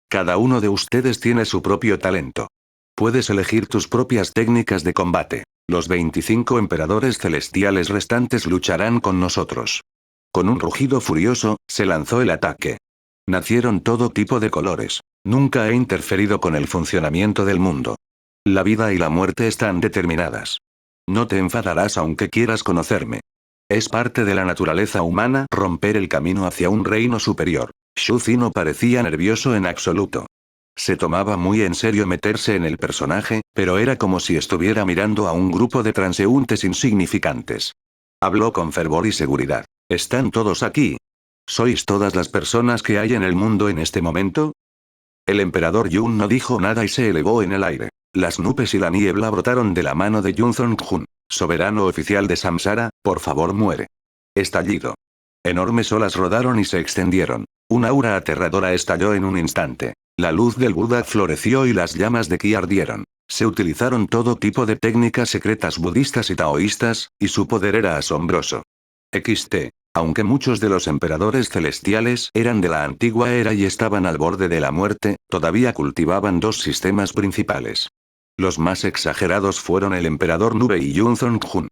Cada uno de ustedes tiene su propio talento. Puedes elegir tus propias técnicas de combate. Los 25 emperadores celestiales restantes lucharán con nosotros. Con un rugido furioso, se lanzó el ataque. Nacieron todo tipo de colores. Nunca he interferido con el funcionamiento del mundo. La vida y la muerte están determinadas. No te enfadarás aunque quieras conocerme. Es parte de la naturaleza humana romper el camino hacia un reino superior. Shu Zi no parecía nervioso en absoluto. Se tomaba muy en serio meterse en el personaje, pero era como si estuviera mirando a un grupo de transeúntes insignificantes. Habló con fervor y seguridad. ¿Están todos aquí? ¿Sois todas las personas que hay en el mundo en este momento? El emperador Yun no dijo nada y se elevó en el aire. Las nubes y la niebla brotaron de la mano de Yun Zongjun. Soberano oficial de Samsara, por favor muere. Estallido. Enormes olas rodaron y se extendieron. Un aura aterradora estalló en un instante. La luz del Buda floreció y las llamas de Ki ardieron. Se utilizaron todo tipo de técnicas secretas budistas y taoístas, y su poder era asombroso. XT. Aunque muchos de los emperadores celestiales eran de la antigua era y estaban al borde de la muerte, todavía cultivaban 2 sistemas principales. Los más exagerados fueron el emperador Nube y Yun Zongjun.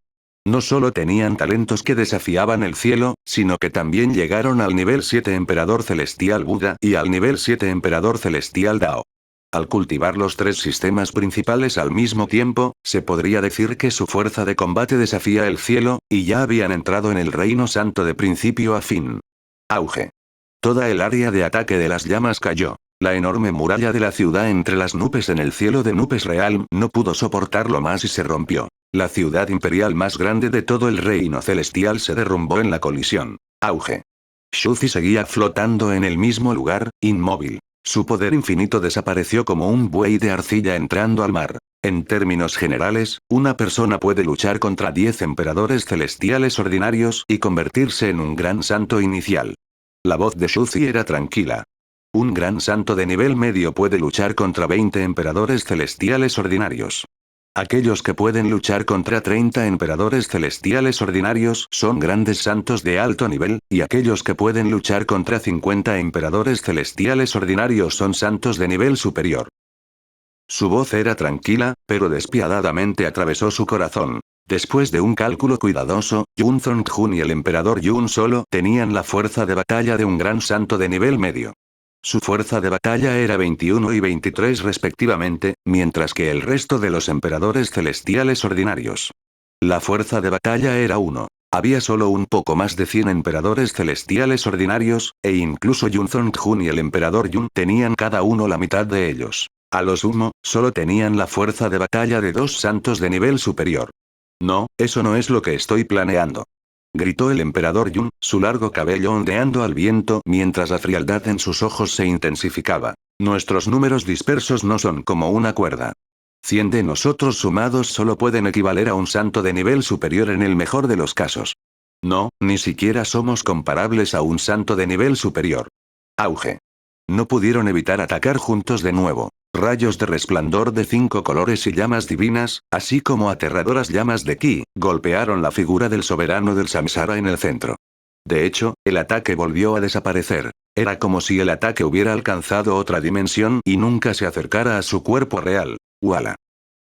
No solo tenían talentos que desafiaban el cielo, sino que también llegaron al nivel 7 emperador celestial Buda y al nivel 7 emperador celestial Dao. Al cultivar los 3 sistemas principales al mismo tiempo, se podría decir que su fuerza de combate desafía el cielo, y ya habían entrado en el reino santo de principio a fin. Auge. Toda el área de ataque de las llamas cayó. La enorme muralla de la ciudad entre las nubes en el cielo de Nubes Real no pudo soportarlo más y se rompió. La ciudad imperial más grande de todo el reino celestial se derrumbó en la colisión. Auge. Shu Zi seguía flotando en el mismo lugar, inmóvil. Su poder infinito desapareció como un buey de arcilla entrando al mar. En términos generales, una persona puede luchar contra 10 emperadores celestiales ordinarios y convertirse en un gran santo inicial. La voz de Shu Zi era tranquila. Un gran santo de nivel medio puede luchar contra 20 emperadores celestiales ordinarios. Aquellos que pueden luchar contra 30 emperadores celestiales ordinarios son grandes santos de alto nivel, y aquellos que pueden luchar contra 50 emperadores celestiales ordinarios son santos de nivel superior. Su voz era tranquila, pero despiadadamente atravesó su corazón. Después de un cálculo cuidadoso, Yun Zongjun y el emperador Yun solo tenían la fuerza de batalla de un gran santo de nivel medio. Su fuerza de batalla era 21 y 23 respectivamente, mientras que el resto de los emperadores celestiales ordinarios. La fuerza de batalla era 1. Había solo un poco más de 100 emperadores celestiales ordinarios, e incluso Yun Zongjun y el emperador Yun tenían cada uno la mitad de ellos. A lo sumo, solo tenían la fuerza de batalla de 2 santos de nivel superior. No, eso no es lo que estoy planeando. Gritó el emperador Yun, su largo cabello ondeando al viento mientras la frialdad en sus ojos se intensificaba. Nuestros números dispersos no son como una cuerda. 100 de nosotros sumados solo pueden equivaler a un santo de nivel superior en el mejor de los casos. No, ni siquiera somos comparables a un santo de nivel superior. Auge. No pudieron evitar atacar juntos de nuevo. Rayos de resplandor de 5 colores y llamas divinas, así como aterradoras llamas de ki, golpearon la figura del soberano del samsara en el centro. De hecho, el ataque volvió a desaparecer. Era como si el ataque hubiera alcanzado otra dimensión y nunca se acercara a su cuerpo real. ¡Wala!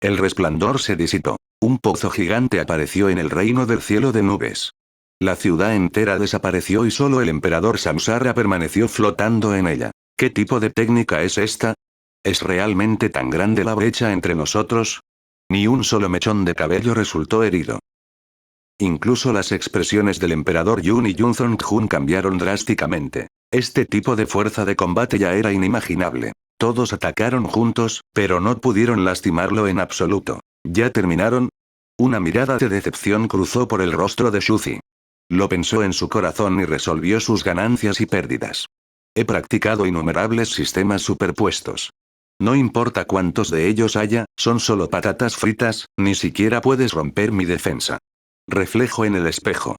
El resplandor se disipó. Un pozo gigante apareció en el reino del cielo de nubes. La ciudad entera desapareció y solo el emperador Samsara permaneció flotando en ella. ¿Qué tipo de técnica es esta? ¿Es realmente tan grande la brecha entre nosotros? Ni un solo mechón de cabello resultó herido. Incluso las expresiones del emperador Yun y Yun Zongjun cambiaron drásticamente. Este tipo de fuerza de combate ya era inimaginable. Todos atacaron juntos, pero no pudieron lastimarlo en absoluto. ¿Ya terminaron? Una mirada de decepción cruzó por el rostro de Shuzi. Lo pensó en su corazón y resolvió sus ganancias y pérdidas. He practicado innumerables sistemas superpuestos. No importa cuántos de ellos haya, son solo patatas fritas, ni siquiera puedes romper mi defensa. Reflejo en el espejo.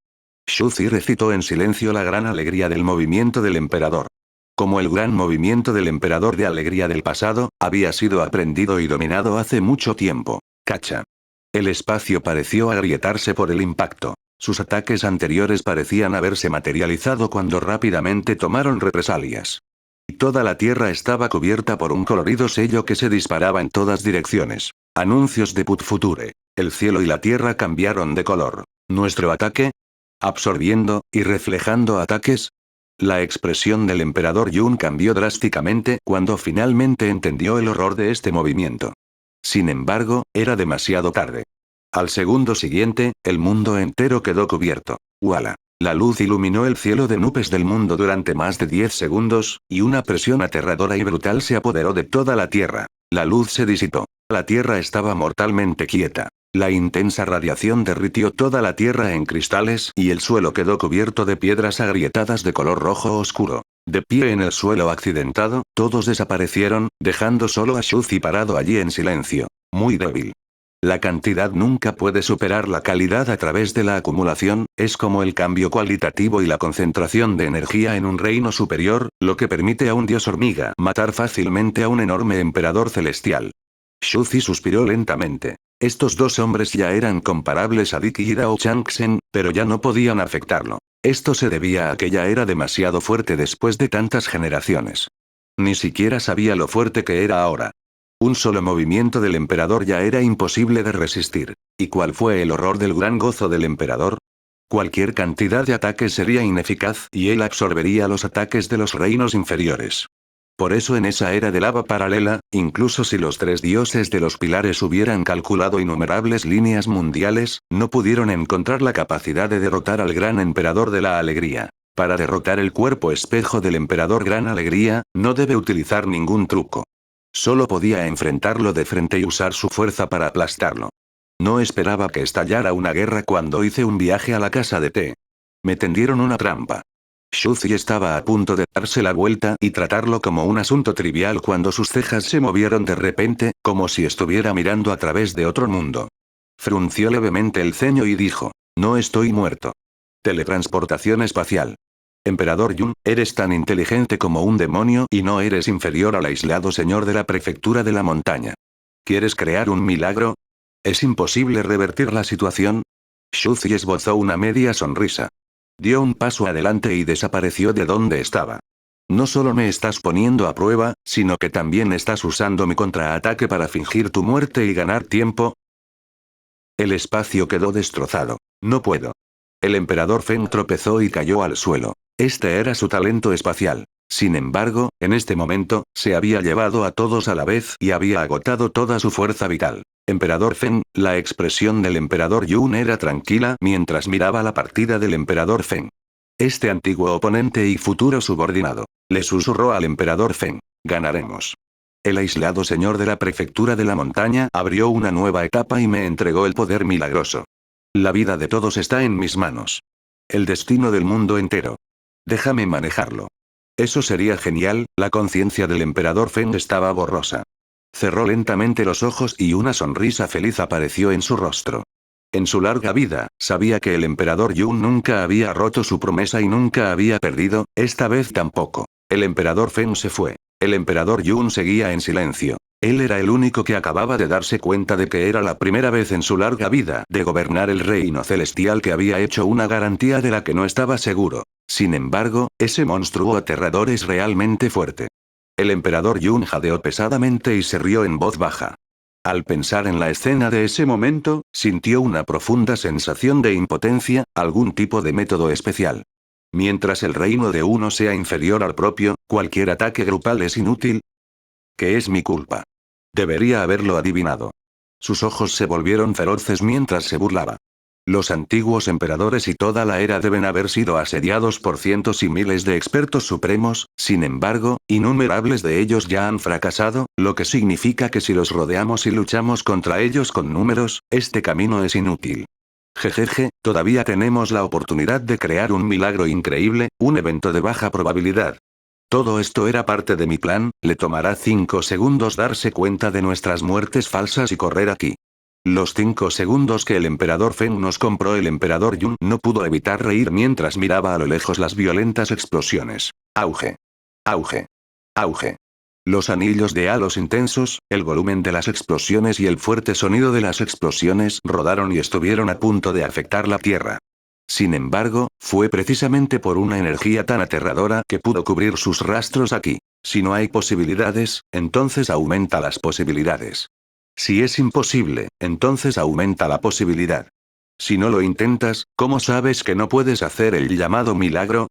Shuzi recitó en silencio la gran alegría del movimiento del emperador. Como el gran movimiento del emperador de alegría del pasado, había sido aprendido y dominado hace mucho tiempo. Cacha. El espacio pareció agrietarse por el impacto. Sus ataques anteriores parecían haberse materializado cuando rápidamente tomaron represalias. Toda la tierra estaba cubierta por un colorido sello que se disparaba en todas direcciones. Anuncios de Put Future. El cielo y la tierra cambiaron de color. ¿Nuestro ataque? ¿Absorbiendo y reflejando ataques? La expresión del emperador Yun cambió drásticamente cuando finalmente entendió el horror de este movimiento. Sin embargo, era demasiado tarde. Al segundo siguiente, el mundo entero quedó cubierto. ¡Wala! La luz iluminó el cielo de nubes del mundo durante más de 10 segundos, y una presión aterradora y brutal se apoderó de toda la tierra. La luz se disipó. La tierra estaba mortalmente quieta. La intensa radiación derritió toda la tierra en cristales y el suelo quedó cubierto de piedras agrietadas de color rojo oscuro. De pie en el suelo accidentado, todos desaparecieron, dejando solo a Shuzi parado allí en silencio. Muy débil. La cantidad nunca puede superar la calidad a través de la acumulación, es como el cambio cualitativo y la concentración de energía en un reino superior, lo que permite a un dios hormiga matar fácilmente a un enorme emperador celestial. Shuzi suspiró lentamente. Estos dos hombres ya eran comparables a Dick y Dao Changsen, pero ya no podían afectarlo. Esto se debía a que ya era demasiado fuerte después de tantas generaciones. Ni siquiera sabía lo fuerte que era ahora. Un solo movimiento del emperador ya era imposible de resistir. ¿Y cuál fue el horror del gran gozo del emperador? Cualquier cantidad de ataques sería ineficaz y él absorbería los ataques de los reinos inferiores. Por eso en esa era de lava paralela, incluso si los 3 dioses de los pilares hubieran calculado innumerables líneas mundiales, no pudieron encontrar la capacidad de derrotar al gran emperador de la alegría. Para derrotar el cuerpo espejo del emperador gran alegría, no debe utilizar ningún truco. Solo podía enfrentarlo de frente y usar su fuerza para aplastarlo. No esperaba que estallara una guerra cuando hice un viaje a la casa de té. Me tendieron una trampa. Shuzi estaba a punto de darse la vuelta y tratarlo como un asunto trivial cuando sus cejas se movieron de repente, como si estuviera mirando a través de otro mundo. Frunció levemente el ceño y dijo, no estoy muerto. Teletransportación espacial. Emperador Yun, eres tan inteligente como un demonio y no eres inferior al aislado señor de la prefectura de la montaña. ¿Quieres crear un milagro? ¿Es imposible revertir la situación? Shuzi esbozó una media sonrisa. Dio un paso adelante y desapareció de donde estaba. No solo me estás poniendo a prueba, sino que también estás usando mi contraataque para fingir tu muerte y ganar tiempo. El espacio quedó destrozado. No puedo. El emperador Feng tropezó y cayó al suelo. Este era su talento espacial. Sin embargo, en este momento, se había llevado a todos a la vez y había agotado toda su fuerza vital. Emperador Feng, la expresión del emperador Yun era tranquila mientras miraba la partida del emperador Feng. Este antiguo oponente y futuro subordinado. Le susurró al emperador Feng. Ganaremos. El aislado señor de la prefectura de la montaña abrió una nueva etapa y me entregó el poder milagroso. La vida de todos está en mis manos. El destino del mundo entero. Déjame manejarlo. Eso sería genial, la conciencia del emperador Feng estaba borrosa. Cerró lentamente los ojos y una sonrisa feliz apareció en su rostro. En su larga vida, sabía que el emperador Yun nunca había roto su promesa y nunca había perdido, esta vez tampoco. El emperador Feng se fue. El emperador Yun seguía en silencio. Él era el único que acababa de darse cuenta de que era la primera vez en su larga vida de gobernar el reino celestial que había hecho una garantía de la que no estaba seguro. Sin embargo, ese monstruo aterrador es realmente fuerte. El emperador Yun jadeó pesadamente y se rió en voz baja. Al pensar en la escena de ese momento, sintió una profunda sensación de impotencia, algún tipo de método especial. Mientras el reino de uno sea inferior al propio, cualquier ataque grupal es inútil. ¿Qué es mi culpa? Debería haberlo adivinado. Sus ojos se volvieron feroces mientras se burlaba. Los antiguos emperadores y toda la era deben haber sido asediados por cientos y miles de expertos supremos, sin embargo, innumerables de ellos ya han fracasado, lo que significa que si los rodeamos y luchamos contra ellos con números, este camino es inútil. Jejeje, todavía tenemos la oportunidad de crear un milagro increíble, un evento de baja probabilidad. Todo esto era parte de mi plan, le tomará 5 segundos darse cuenta de nuestras muertes falsas y correr aquí. Los 5 segundos que el emperador Feng nos compró. El emperador Yun no pudo evitar reír mientras miraba a lo lejos las violentas explosiones. Auge. Auge. Auge. Los anillos de halos intensos, el volumen de las explosiones y el fuerte sonido de las explosiones rodaron y estuvieron a punto de afectar la tierra. Sin embargo, fue precisamente por una energía tan aterradora que pudo cubrir sus rastros aquí. Si no hay posibilidades, entonces aumenta las posibilidades. Si es imposible, entonces aumenta la posibilidad. Si no lo intentas, ¿cómo sabes que no puedes hacer el llamado milagro?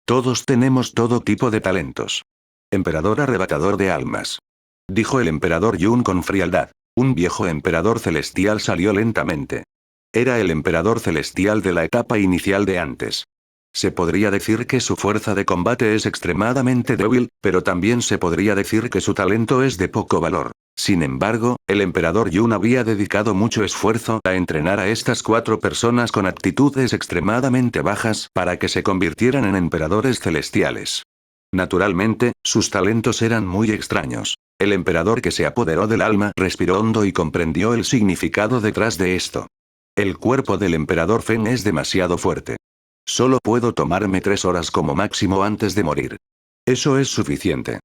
Todos tenemos todo tipo de talentos. Emperador arrebatador de almas. Dijo el emperador Yun con frialdad. Un viejo emperador celestial salió lentamente. Era el emperador celestial de la etapa inicial de antes. Se podría decir que su fuerza de combate es extremadamente débil, pero también se podría decir que su talento es de poco valor. Sin embargo, el emperador Yun había dedicado mucho esfuerzo a entrenar a estas 4 personas con aptitudes extremadamente bajas para que se convirtieran en emperadores celestiales. Naturalmente, sus talentos eran muy extraños. El emperador que se apoderó del alma respiró hondo y comprendió el significado detrás de esto. El cuerpo del emperador Feng es demasiado fuerte. Solo puedo tomarme 3 horas como máximo antes de morir. Eso es suficiente.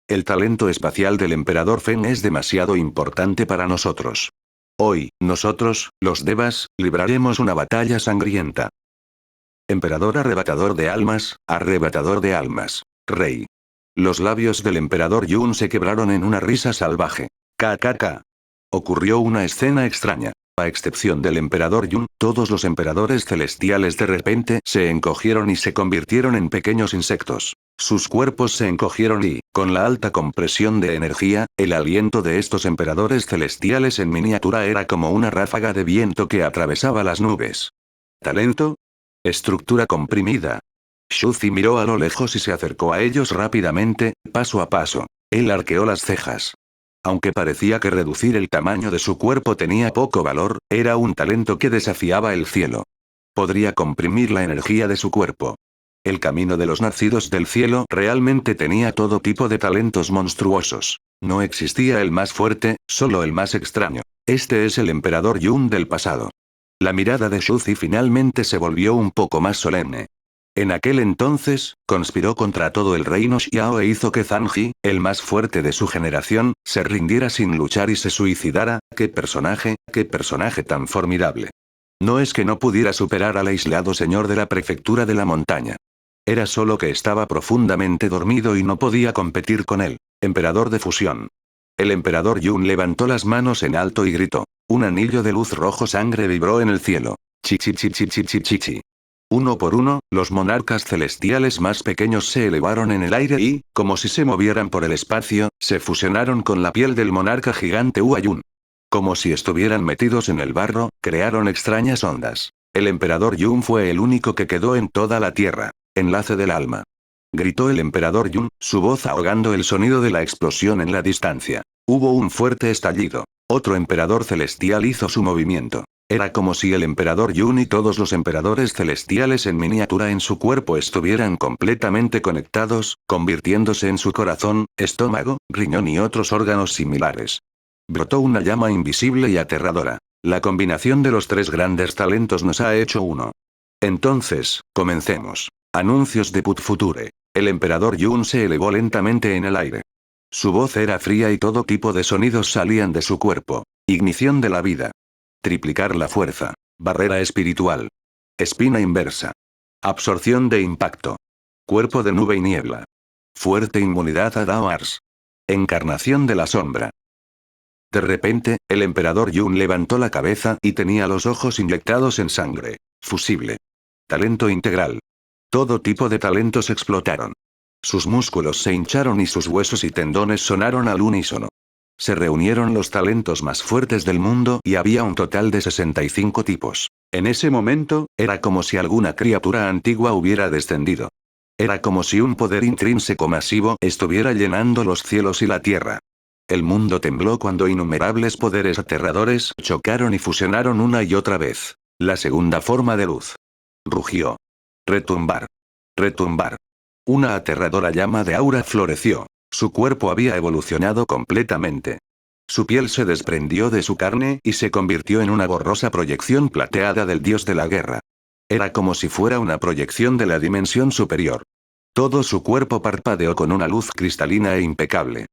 El talento espacial del emperador Feng es demasiado importante para nosotros. Hoy, nosotros, los Devas, libraremos una batalla sangrienta. Emperador arrebatador de almas, rey. Los labios del emperador Yun se quebraron en una risa salvaje. KKK. Ocurrió una escena extraña. A excepción del emperador Yun, todos los emperadores celestiales de repente se encogieron y se convirtieron en pequeños insectos. Sus cuerpos se encogieron y, con la alta compresión de energía, el aliento de estos emperadores celestiales en miniatura era como una ráfaga de viento que atravesaba las nubes. ¿Talento? Estructura comprimida. Shuzi miró a lo lejos y se acercó a ellos rápidamente, paso a paso. Él arqueó las cejas. Aunque parecía que reducir el tamaño de su cuerpo tenía poco valor, era un talento que desafiaba el cielo. Podría comprimir la energía de su cuerpo. El camino de los nacidos del cielo realmente tenía todo tipo de talentos monstruosos. No existía el más fuerte, solo el más extraño. Este es el emperador Yun del pasado. La mirada de Shuzi finalmente se volvió un poco más solemne. En aquel entonces, conspiró contra todo el reino Xiao e hizo que Zanji, el más fuerte de su generación, se rindiera sin luchar y se suicidara. ¡Qué personaje tan formidable! No es que no pudiera superar al aislado señor de la prefectura de la montaña. Era solo que estaba profundamente dormido y no podía competir con él. Emperador de fusión. El emperador Yun levantó las manos en alto y gritó. Un anillo de luz rojo sangre vibró en el cielo. Chichi chichi chichi chichi. Uno por uno, los monarcas celestiales más pequeños se elevaron en el aire y, como si se movieran por el espacio, se fusionaron con la piel del monarca gigante Huayun. Como si estuvieran metidos en el barro, crearon extrañas ondas. El emperador Yun fue el único que quedó en toda la tierra. Enlace del alma. Gritó el emperador Yun, su voz ahogando el sonido de la explosión en la distancia. Hubo un fuerte estallido. Otro emperador celestial hizo su movimiento. Era como si el emperador Yun y todos los emperadores celestiales en miniatura en su cuerpo estuvieran completamente conectados, convirtiéndose en su corazón, estómago, riñón y otros órganos similares. Brotó una llama invisible y aterradora. La combinación de los 3 grandes talentos nos ha hecho uno. Entonces, comencemos. Anuncios de Put Future. El emperador Yun se elevó lentamente en el aire. Su voz era fría y todo tipo de sonidos salían de su cuerpo. Ignición de la vida. Triplicar la fuerza. Barrera espiritual. Espina inversa. Absorción de impacto. Cuerpo de nube y niebla. Fuerte inmunidad a Daoars. Encarnación de la sombra. De repente, el emperador Yun levantó la cabeza y tenía los ojos inyectados en sangre. Fusible. Talento integral. Todo tipo de talentos explotaron. Sus músculos se hincharon y sus huesos y tendones sonaron al unísono. Se reunieron los talentos más fuertes del mundo y había un total de 65 tipos. En ese momento, era como si alguna criatura antigua hubiera descendido. Era como si un poder intrínseco masivo estuviera llenando los cielos y la tierra. El mundo tembló cuando innumerables poderes aterradores chocaron y fusionaron una y otra vez. La segunda forma de luz. Rugió. Retumbar. Retumbar. Una aterradora llama de aura floreció. Su cuerpo había evolucionado completamente. Su piel se desprendió de su carne y se convirtió en una borrosa proyección plateada del dios de la guerra. Era como si fuera una proyección de la dimensión superior. Todo su cuerpo parpadeó con una luz cristalina e impecable.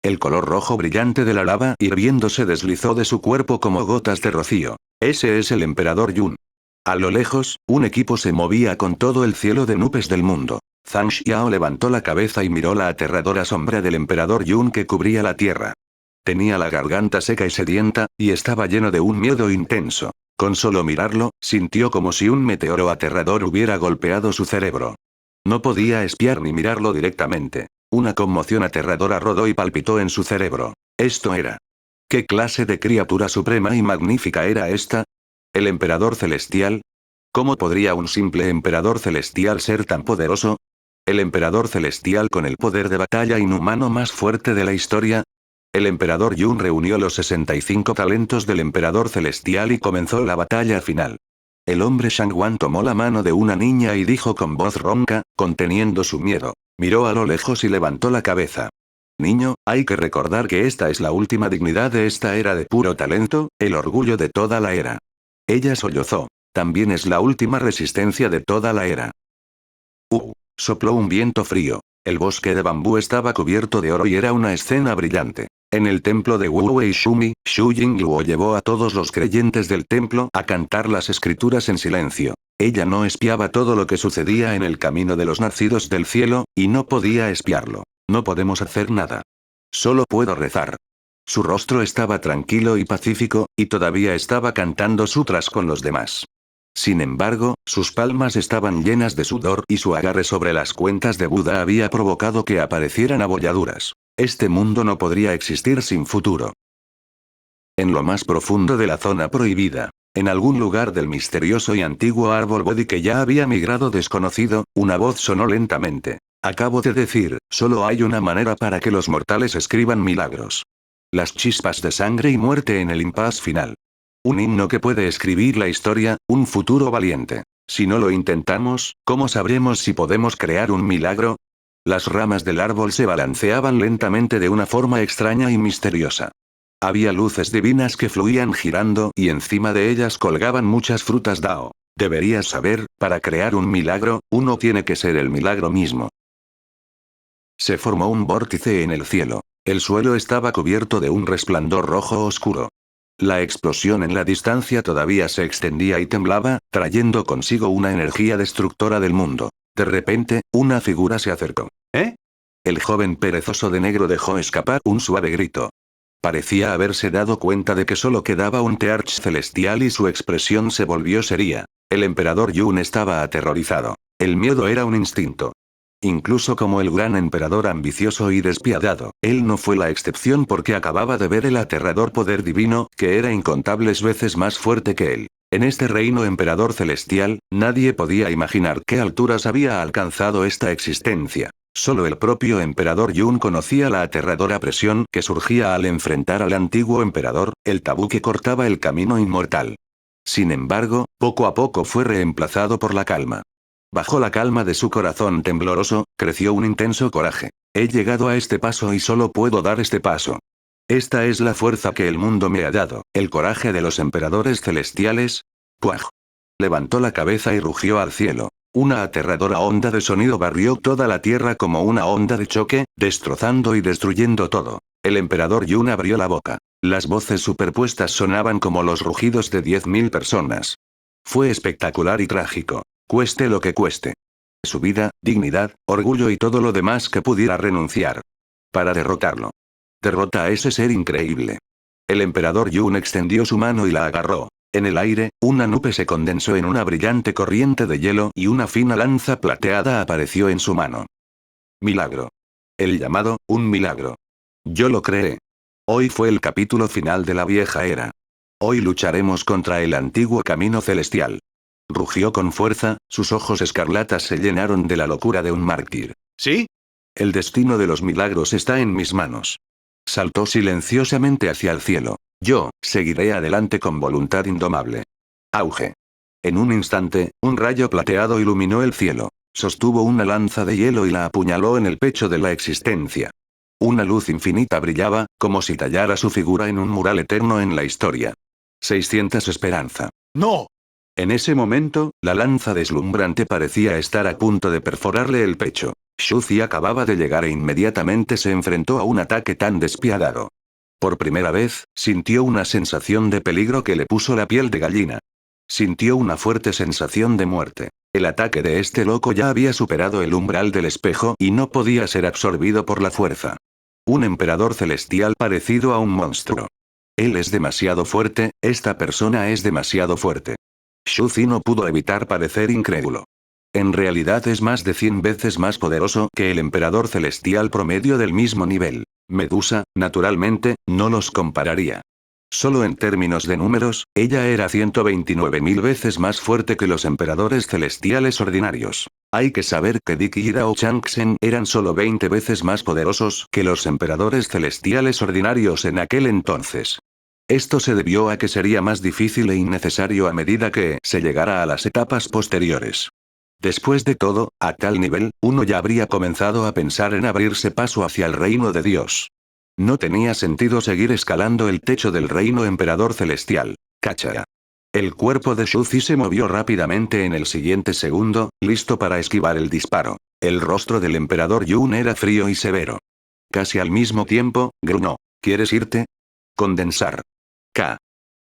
El color rojo brillante de la lava hirviendo se deslizó de su cuerpo como gotas de rocío. Ese es el emperador Yun. A lo lejos, un equipo se movía con todo el cielo de nubes del mundo. Zhang Xiao levantó la cabeza y miró la aterradora sombra del emperador Yun que cubría la tierra. Tenía la garganta seca y sedienta, y estaba lleno de un miedo intenso. Con solo mirarlo, sintió como si un meteoro aterrador hubiera golpeado su cerebro. No podía espiar ni mirarlo directamente. Una conmoción aterradora rodó y palpitó en su cerebro. Esto era. ¿Qué clase de criatura suprema y magnífica era esta? ¿El emperador celestial? ¿Cómo podría un simple emperador celestial ser tan poderoso? ¿El emperador celestial con el poder de batalla inhumano más fuerte de la historia? El emperador Yun reunió los 65 talentos del emperador celestial y comenzó la batalla final. El hombre Shangwan tomó la mano de una niña y dijo con voz ronca, conteniendo su miedo. Miró a lo lejos y levantó la cabeza. Niño, hay que recordar que esta es la última dignidad de esta era de puro talento, el orgullo de toda la era. Ella sollozó. También es la última resistencia de toda la era. Sopló un viento frío. El bosque de bambú estaba cubierto de oro y era una escena brillante. En el templo de Wu Wei Shumi, Xu Jingluo llevó a todos los creyentes del templo a cantar las escrituras en silencio. Ella no espiaba todo lo que sucedía en el camino de los nacidos del cielo, y no podía espiarlo. No podemos hacer nada. Solo puedo rezar. Su rostro estaba tranquilo y pacífico, y todavía estaba cantando sutras con los demás. Sin embargo, sus palmas estaban llenas de sudor y su agarre sobre las cuentas de Buda había provocado que aparecieran abolladuras. Este mundo no podría existir sin futuro. En lo más profundo de la zona prohibida, en algún lugar del misterioso y antiguo árbol Bodhi que ya había migrado desconocido, una voz sonó lentamente. Acabo de decir, solo hay una manera para que los mortales escriban milagros. Las chispas de sangre y muerte en el impasse final. Un himno que puede escribir la historia, un futuro valiente. Si no lo intentamos, ¿cómo sabremos si podemos crear un milagro? Las ramas del árbol se balanceaban lentamente de una forma extraña y misteriosa. Había luces divinas que fluían girando y encima de ellas colgaban muchas frutas Dao. Deberías saber, para crear un milagro, uno tiene que ser el milagro mismo. Se formó un vórtice en el cielo. El suelo estaba cubierto de un resplandor rojo oscuro. La explosión en la distancia todavía se extendía y temblaba, trayendo consigo una energía destructora del mundo. De repente, una figura se acercó. ¿Eh? El joven perezoso de negro dejó escapar un suave grito. Parecía haberse dado cuenta de que solo quedaba un Tearch celestial y su expresión se volvió seria. El emperador Yun estaba aterrorizado. El miedo era un instinto. Incluso como el gran emperador ambicioso y despiadado, él no fue la excepción porque acababa de ver el aterrador poder divino, que era incontables veces más fuerte que él. En este reino emperador celestial, nadie podía imaginar qué alturas había alcanzado esta existencia. Solo el propio emperador Yun conocía la aterradora presión que surgía al enfrentar al antiguo emperador, el tabú que cortaba el camino inmortal. Sin embargo, poco a poco fue reemplazado por la calma. Bajo la calma de su corazón tembloroso, creció un intenso coraje. He llegado a este paso y solo puedo dar este paso. Esta es la fuerza que el mundo me ha dado, el coraje de los emperadores celestiales. ¡Puaj! Levantó la cabeza y rugió al cielo. Una aterradora onda de sonido barrió toda la tierra como una onda de choque, destrozando y destruyendo todo. El emperador Yun abrió la boca. Las voces superpuestas sonaban como los rugidos de 10.000 personas. Fue espectacular y trágico. Cueste lo que cueste. Su vida, dignidad, orgullo y todo lo demás que pudiera renunciar. Para derrotarlo. Derrota a ese ser increíble. El emperador Yun extendió su mano y la agarró. En el aire, una nube se condensó en una brillante corriente de hielo y una fina lanza plateada apareció en su mano. Milagro. El llamado, un milagro. Yo lo creé. Hoy fue el capítulo final de la vieja era. Hoy lucharemos contra el antiguo camino celestial. Rugió con fuerza, sus ojos escarlatas se llenaron de la locura de un mártir. ¿Sí? El destino de los milagros está en mis manos. Saltó silenciosamente hacia el cielo. Yo, seguiré adelante con voluntad indomable. Auge. En un instante, un rayo plateado iluminó el cielo. Sostuvo una lanza de hielo y la apuñaló en el pecho de la existencia. Una luz infinita brillaba, como si tallara su figura en un mural eterno en la historia. 600 esperanza. ¡No! En ese momento, la lanza deslumbrante parecía estar a punto de perforarle el pecho. Shuzi acababa de llegar e inmediatamente se enfrentó a un ataque tan despiadado. Por primera vez, sintió una sensación de peligro que le puso la piel de gallina. Sintió una fuerte sensación de muerte. El ataque de este loco ya había superado el umbral del espejo y no podía ser absorbido por la fuerza. Un emperador celestial parecido a un monstruo. Él es demasiado fuerte, esta persona es demasiado fuerte. Shuzi no pudo evitar parecer incrédulo. En realidad es más de 100 veces más poderoso que el emperador celestial promedio del mismo nivel. Medusa, naturalmente, no los compararía. Solo en términos de números, ella era 129.000 veces más fuerte que los emperadores celestiales ordinarios. Hay que saber que Dik y Dao Changsen eran solo 20 veces más poderosos que los emperadores celestiales ordinarios en aquel entonces. Esto se debió a que sería más difícil e innecesario a medida que se llegara a las etapas posteriores. Después de todo, a tal nivel, uno ya habría comenzado a pensar en abrirse paso hacia el reino de Dios. No tenía sentido seguir escalando el techo del reino emperador celestial. Cacha. El cuerpo de Shuzi se movió rápidamente en el siguiente segundo, listo para esquivar el disparo. El rostro del emperador Yun era frío y severo. Casi al mismo tiempo, gruñó. ¿Quieres irte? Condensar. K.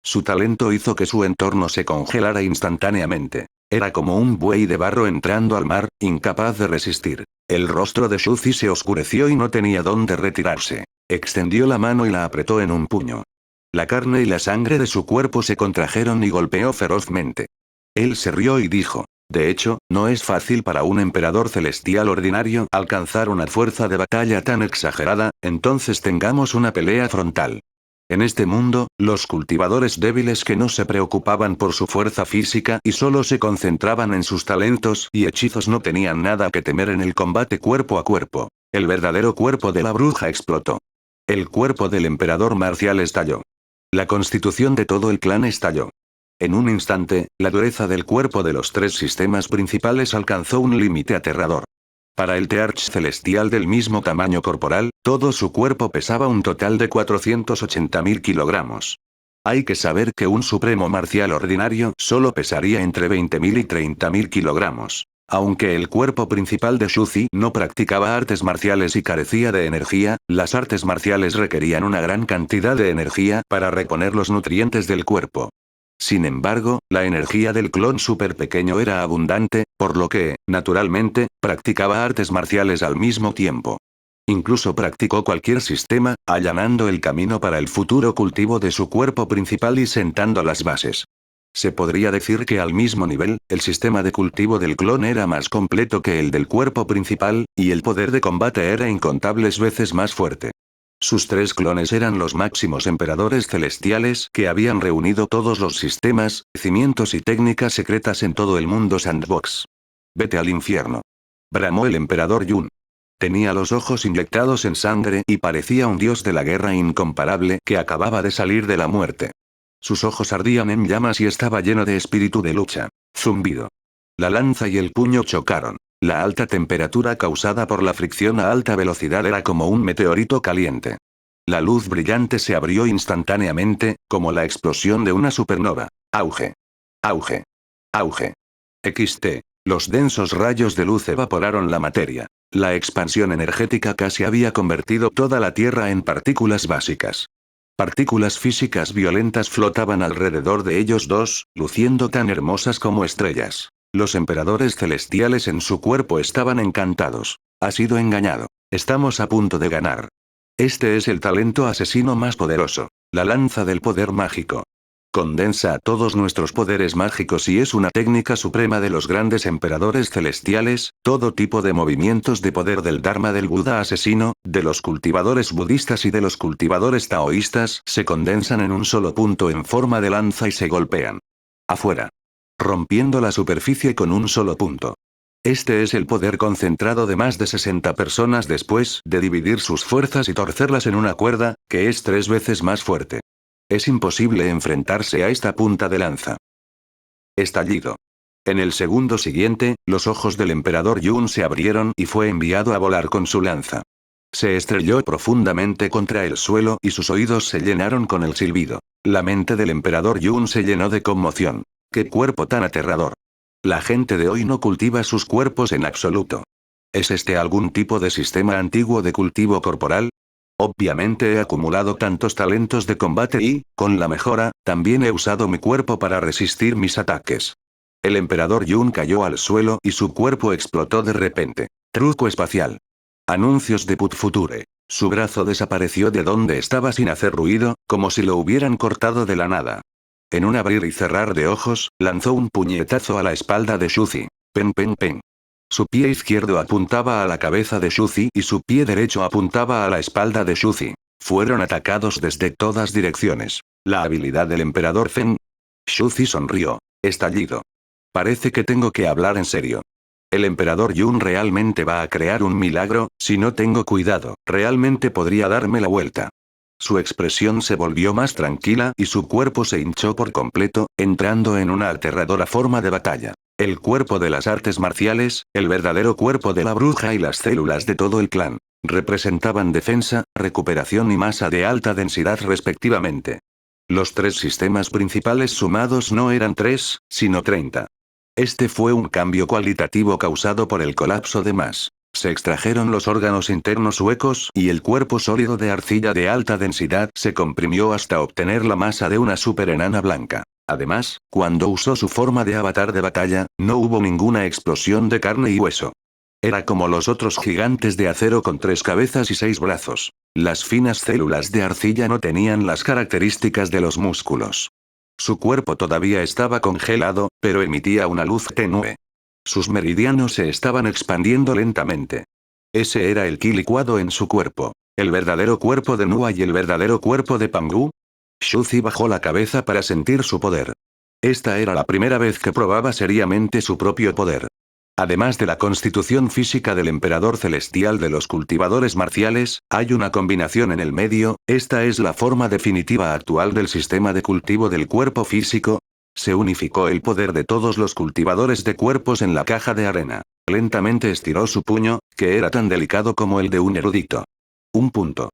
Su talento hizo que su entorno se congelara instantáneamente. Era como un buey de barro entrando al mar, incapaz de resistir. El rostro de Shuzi se oscureció y no tenía dónde retirarse. Extendió la mano y la apretó en un puño. La carne y la sangre de su cuerpo se contrajeron y golpeó ferozmente. Él se rió y dijo, de hecho, no es fácil para un emperador celestial ordinario alcanzar una fuerza de batalla tan exagerada, entonces tengamos una pelea frontal. En este mundo, los cultivadores débiles que no se preocupaban por su fuerza física y solo se concentraban en sus talentos y hechizos no tenían nada que temer en el combate cuerpo a cuerpo. El verdadero cuerpo de la bruja explotó. El cuerpo del emperador marcial estalló. La constitución de todo el clan estalló. En un instante, la dureza del cuerpo de los tres sistemas principales alcanzó un límite aterrador. Para el Tearch celestial del mismo tamaño corporal, todo su cuerpo pesaba un total de 480.000 kilogramos. Hay que saber que un supremo marcial ordinario solo pesaría entre 20.000 y 30.000 kilogramos. Aunque el cuerpo principal de Shuzi no practicaba artes marciales y carecía de energía, las artes marciales requerían una gran cantidad de energía para reponer los nutrientes del cuerpo. Sin embargo, la energía del clon súper pequeño era abundante, por lo que, naturalmente, practicaba artes marciales al mismo tiempo. Incluso practicó cualquier sistema, allanando el camino para el futuro cultivo de su cuerpo principal y sentando las bases. Se podría decir que al mismo nivel, el sistema de cultivo del clon era más completo que el del cuerpo principal, y el poder de combate era incontables veces más fuerte. Sus tres clones eran los máximos emperadores celestiales que habían reunido todos los sistemas, cimientos y técnicas secretas en todo el mundo sandbox. Vete al infierno. Bramó el emperador Yun. Tenía los ojos inyectados en sangre y parecía un dios de la guerra incomparable que acababa de salir de la muerte. Sus ojos ardían en llamas y estaba lleno de espíritu de lucha. Zumbido. La lanza y el puño chocaron. La alta temperatura causada por la fricción a alta velocidad era como un meteorito caliente. La luz brillante se abrió instantáneamente, como la explosión de una supernova. Auge. Auge. Auge. XT. Los densos rayos de luz evaporaron la materia. La expansión energética casi había convertido toda la Tierra en partículas básicas. Partículas físicas violentas flotaban alrededor de ellos dos, luciendo tan hermosas como estrellas. Los emperadores celestiales en su cuerpo estaban encantados. Ha sido engañado. Estamos a punto de ganar. Este es el talento asesino más poderoso. La lanza del poder mágico. Condensa todos nuestros poderes mágicos y es una técnica suprema de los grandes emperadores celestiales, todo tipo de movimientos de poder del Dharma del Buda asesino, de los cultivadores budistas y de los cultivadores taoístas se condensan en un solo punto en forma de lanza y se golpean. Afuera. Rompiendo la superficie con un solo punto. Este es el poder concentrado de más de 60 personas después de dividir sus fuerzas y torcerlas en una cuerda, que es 3 veces más fuerte. Es imposible enfrentarse a esta punta de lanza. Estallido. En el segundo siguiente, los ojos del emperador Yun se abrieron y fue enviado a volar con su lanza. Se estrelló profundamente contra el suelo y sus oídos se llenaron con el silbido. La mente del emperador Yun se llenó de conmoción. ¡Qué cuerpo tan aterrador! La gente de hoy no cultiva sus cuerpos en absoluto. ¿Es este algún tipo de sistema antiguo de cultivo corporal? Obviamente he acumulado tantos talentos de combate y, con la mejora, también he usado mi cuerpo para resistir mis ataques. El emperador Yun cayó al suelo y su cuerpo explotó de repente. Truco espacial. Anuncios de Put Future. Su brazo desapareció de donde estaba sin hacer ruido, como si lo hubieran cortado de la nada. En un abrir y cerrar de ojos, lanzó un puñetazo a la espalda de Shuzi. Pen pen pen. Su pie izquierdo apuntaba a la cabeza de Shuzi y su pie derecho apuntaba a la espalda de Shuzi. Fueron atacados desde todas direcciones. La habilidad del emperador Fen. Shuzi sonrió. Estallido. Parece que tengo que hablar en serio. El emperador Yun realmente va a crear un milagro, si no tengo cuidado, realmente podría darme la vuelta. Su expresión se volvió más tranquila y su cuerpo se hinchó por completo, entrando en una aterradora forma de batalla. El cuerpo de las artes marciales, el verdadero cuerpo de la bruja y las células de todo el clan, representaban defensa, recuperación y masa de alta densidad respectivamente. Los 3 sistemas principales sumados no eran 3, sino 30. Este fue un cambio cualitativo causado por el colapso de Mas. Se extrajeron los órganos internos huecos y el cuerpo sólido de arcilla de alta densidad se comprimió hasta obtener la masa de una superenana blanca. Además, cuando usó su forma de avatar de batalla, no hubo ninguna explosión de carne y hueso. Era como los otros gigantes de acero con 3 cabezas y 6 brazos. Las finas células de arcilla no tenían las características de los músculos. Su cuerpo todavía estaba congelado, pero emitía una luz tenue. Sus meridianos se estaban expandiendo lentamente. Ese era el ki licuado en su cuerpo. El verdadero cuerpo de Nua y el verdadero cuerpo de Pangu. Shuzi bajó la cabeza para sentir su poder. Esta era la primera vez que probaba seriamente su propio poder. Además de la constitución física del emperador celestial de los cultivadores marciales, hay una combinación en el medio, esta es la forma definitiva actual del sistema de cultivo del cuerpo físico. Se unificó el poder de todos los cultivadores de cuerpos en la caja de arena. Lentamente estiró su puño, que era tan delicado como el de un erudito. Un punto.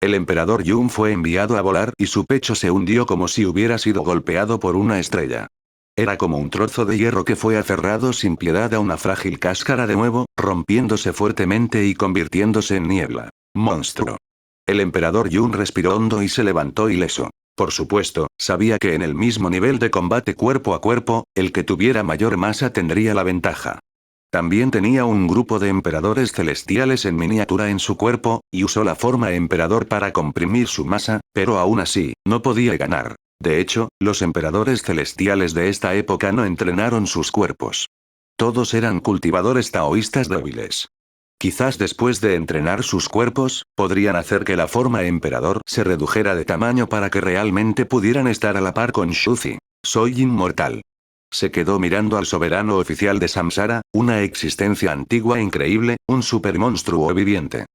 El emperador Yun fue enviado a volar y su pecho se hundió como si hubiera sido golpeado por una estrella. Era como un trozo de hierro que fue aferrado sin piedad a una frágil cáscara de nuevo, rompiéndose fuertemente y convirtiéndose en niebla. Monstruo. El emperador Yun respiró hondo y se levantó ileso. Por supuesto, sabía que en el mismo nivel de combate cuerpo a cuerpo, el que tuviera mayor masa tendría la ventaja. También tenía un grupo de emperadores celestiales en miniatura en su cuerpo, y usó la forma emperador para comprimir su masa, pero aún así, no podía ganar. De hecho, los emperadores celestiales de esta época no entrenaron sus cuerpos. Todos eran cultivadores taoístas débiles. Quizás después de entrenar sus cuerpos, podrían hacer que la forma emperador se redujera de tamaño para que realmente pudieran estar a la par con Shuzi. Soy inmortal. Se quedó mirando al soberano oficial de Samsara, una existencia antigua e increíble, un supermonstruo viviente.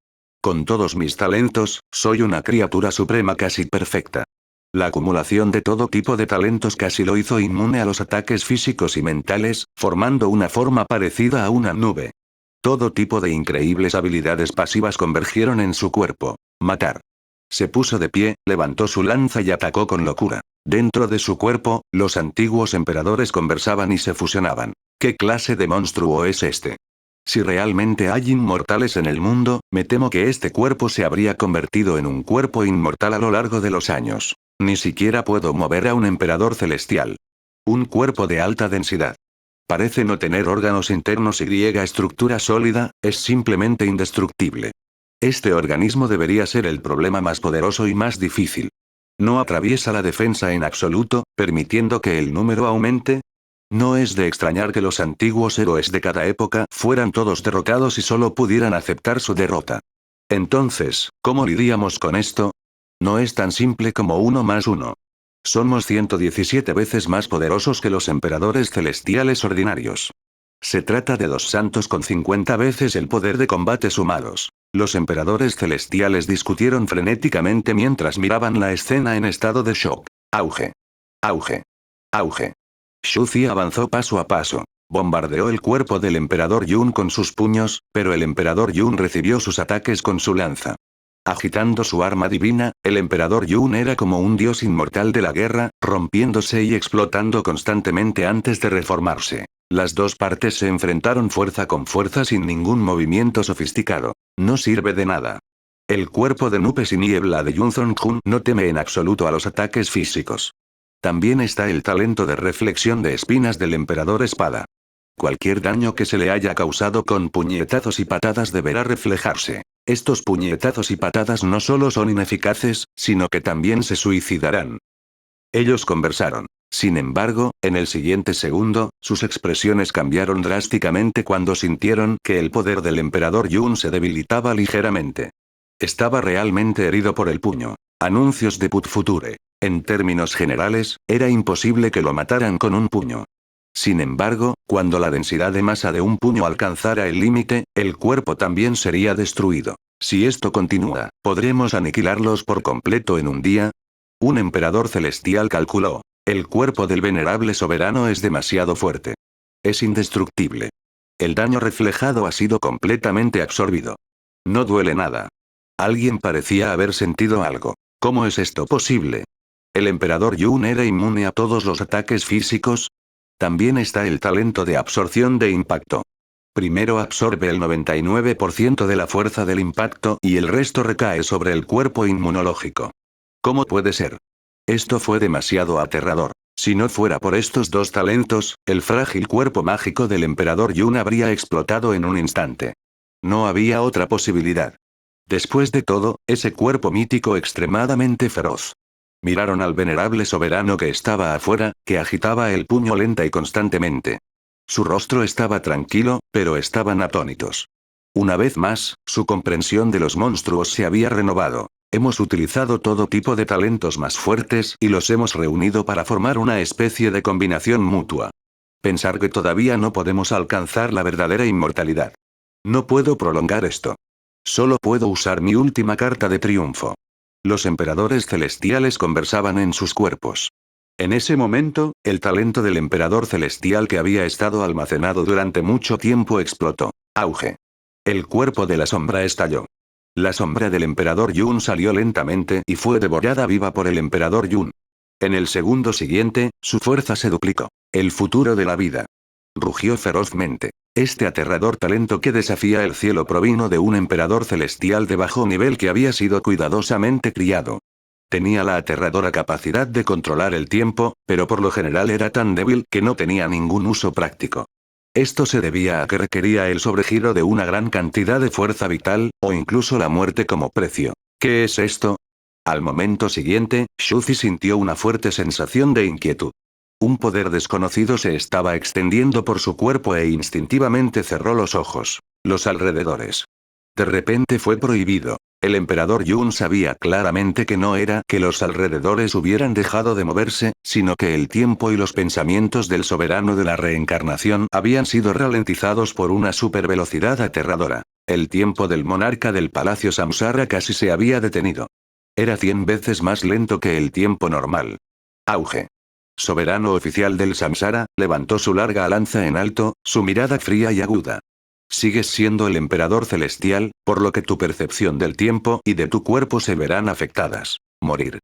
Con todos mis talentos, soy una criatura suprema casi perfecta. La acumulación de todo tipo de talentos casi lo hizo inmune a los ataques físicos y mentales, formando una forma parecida a una nube. Todo tipo de increíbles habilidades pasivas convergieron en su cuerpo. Matar. Se puso de pie, levantó su lanza y atacó con locura. Dentro de su cuerpo, los antiguos emperadores conversaban y se fusionaban. ¿Qué clase de monstruo es este? Si realmente hay inmortales en el mundo, me temo que este cuerpo se habría convertido en un cuerpo inmortal a lo largo de los años. Ni siquiera puedo mover a un emperador celestial. Un cuerpo de alta densidad. Parece no tener órganos internos y griega estructura sólida, es simplemente indestructible. Este organismo debería ser el problema más poderoso y más difícil. No atraviesa la defensa en absoluto, permitiendo que el número aumente. No es de extrañar que los antiguos héroes de cada época fueran todos derrotados y solo pudieran aceptar su derrota. Entonces, ¿cómo lidiamos con esto? No es tan simple como 1 más 1. Somos 117 veces más poderosos que los emperadores celestiales ordinarios. Se trata de dos santos con 50 veces el poder de combate sumados. Los emperadores celestiales discutieron frenéticamente mientras miraban la escena en estado de shock. Auge. Auge. Auge. Shuzi avanzó paso a paso. Bombardeó el cuerpo del emperador Yun con sus puños, pero el emperador Yun recibió sus ataques con su lanza. Agitando su arma divina, el emperador Yun era como un dios inmortal de la guerra, rompiéndose y explotando constantemente antes de reformarse. Las dos partes se enfrentaron fuerza con fuerza sin ningún movimiento sofisticado. No sirve de nada. El cuerpo de nubes y niebla de Yun Zongjun no teme en absoluto a los ataques físicos. También está el talento de reflexión de espinas del emperador espada. Cualquier daño que se le haya causado con puñetazos y patadas deberá reflejarse. Estos puñetazos y patadas no solo son ineficaces, sino que también se suicidarán. Ellos conversaron. Sin embargo, en el siguiente segundo, sus expresiones cambiaron drásticamente cuando sintieron que el poder del emperador Yun se debilitaba ligeramente. Estaba realmente herido por el puño. Anuncios de Put Future. En términos generales, era imposible que lo mataran con un puño. Sin embargo, cuando la densidad de masa de un puño alcanzara el límite, el cuerpo también sería destruido. Si esto continúa, ¿podremos aniquilarlos por completo en un día? Un emperador celestial calculó. El cuerpo del venerable soberano es demasiado fuerte. Es indestructible. El daño reflejado ha sido completamente absorbido. No duele nada. Alguien parecía haber sentido algo. ¿Cómo es esto posible? ¿El emperador Yun era inmune a todos los ataques físicos? También está el talento de absorción de impacto. Primero absorbe el 99% de la fuerza del impacto y el resto recae sobre el cuerpo inmunológico. ¿Cómo puede ser? Esto fue demasiado aterrador. Si no fuera por estos dos talentos, el frágil cuerpo mágico del emperador Yun habría explotado en un instante. No había otra posibilidad. Después de todo, ese cuerpo mítico extremadamente feroz. Miraron al venerable soberano que estaba afuera, que agitaba el puño lenta y constantemente. Su rostro estaba tranquilo, pero estaban atónitos. Una vez más, su comprensión de los monstruos se había renovado. Hemos utilizado todo tipo de talentos más fuertes y los hemos reunido para formar una especie de combinación mutua. Pensar que todavía no podemos alcanzar la verdadera inmortalidad. No puedo prolongar esto. Solo puedo usar mi última carta de triunfo. Los emperadores celestiales conversaban en sus cuerpos. En ese momento, el talento del emperador celestial que había estado almacenado durante mucho tiempo explotó. Auge. El cuerpo de la sombra estalló. La sombra del emperador Yun salió lentamente y fue devorada viva por el emperador Yun. En el segundo siguiente, su fuerza se duplicó. El futuro de la vida. Rugió ferozmente. Este aterrador talento que desafía el cielo provino de un emperador celestial de bajo nivel que había sido cuidadosamente criado. Tenía la aterradora capacidad de controlar el tiempo, pero por lo general era tan débil que no tenía ningún uso práctico. Esto se debía a que requería el sobregiro de una gran cantidad de fuerza vital, o incluso la muerte como precio. ¿Qué es esto? Al momento siguiente, Shuzi sintió una fuerte sensación de inquietud. Un poder desconocido se estaba extendiendo por su cuerpo e instintivamente cerró los ojos. Los alrededores. De repente fue prohibido. El emperador Yun sabía claramente que no era que los alrededores hubieran dejado de moverse, sino que el tiempo y los pensamientos del soberano de la reencarnación habían sido ralentizados por una supervelocidad aterradora. El tiempo del monarca del palacio Samsara casi se había detenido. Era 100 veces más lento que el tiempo normal. Auge. Soberano oficial del Samsara, levantó su larga lanza en alto, su mirada fría y aguda. Sigues siendo el emperador celestial, por lo que tu percepción del tiempo y de tu cuerpo se verán afectadas. Morir.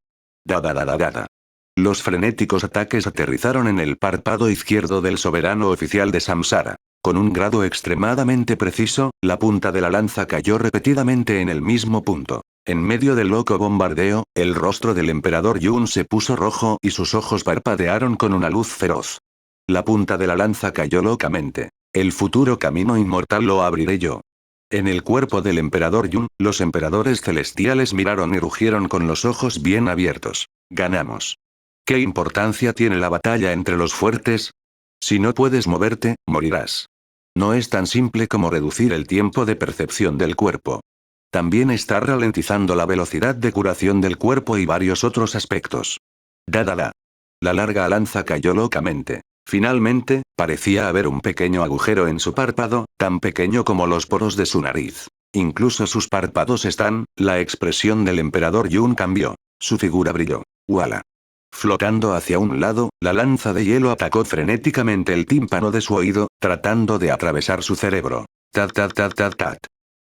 Dada. Los frenéticos ataques aterrizaron en el párpado izquierdo del soberano oficial de Samsara. Con un grado extremadamente preciso, la punta de la lanza cayó repetidamente en el mismo punto. En medio del loco bombardeo, el rostro del emperador Yun se puso rojo y sus ojos parpadearon con una luz feroz. La punta de la lanza cayó locamente. El futuro camino inmortal lo abriré yo. En el cuerpo del emperador Yun, los emperadores celestiales miraron y rugieron con los ojos bien abiertos. Ganamos. ¿Qué importancia tiene la batalla entre los fuertes? Si no puedes moverte, morirás. No es tan simple como reducir el tiempo de percepción del cuerpo. También está ralentizando la velocidad de curación del cuerpo y varios otros aspectos. Da. La larga lanza cayó locamente. Finalmente, parecía haber un pequeño agujero en su párpado, tan pequeño como los poros de su nariz. Incluso sus párpados están, la expresión del emperador Yun cambió. Su figura brilló. ¡Uala! Flotando hacia un lado, la lanza de hielo atacó frenéticamente el tímpano de su oído, tratando de atravesar su cerebro. Tat.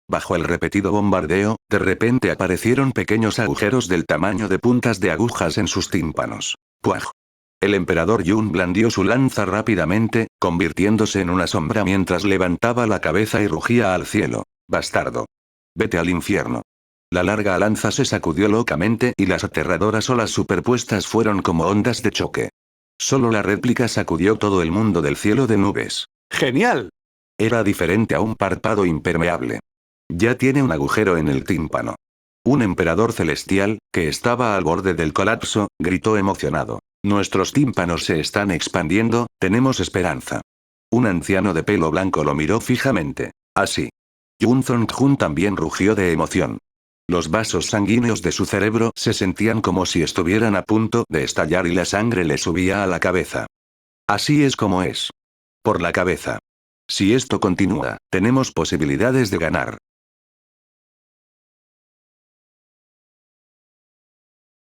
Bajo el repetido bombardeo, de repente aparecieron pequeños agujeros del tamaño de puntas de agujas en sus tímpanos. ¡Puaj! El emperador Yun blandió su lanza rápidamente, convirtiéndose en una sombra mientras levantaba la cabeza y rugía al cielo. ¡Bastardo! Vete al infierno. La larga lanza se sacudió locamente y las aterradoras olas superpuestas fueron como ondas de choque. Solo la réplica sacudió todo el mundo del cielo de nubes. ¡Genial! Era diferente a un párpado impermeable. Ya tiene un agujero en el tímpano. Un emperador celestial, que estaba al borde del colapso, gritó emocionado. Nuestros tímpanos se están expandiendo, tenemos esperanza. Un anciano de pelo blanco lo miró fijamente. Así. Yun Zongjun también rugió de emoción. Los vasos sanguíneos de su cerebro se sentían como si estuvieran a punto de estallar y la sangre le subía a la cabeza. Así es como es. Por la cabeza. Si esto continúa, tenemos posibilidades de ganar.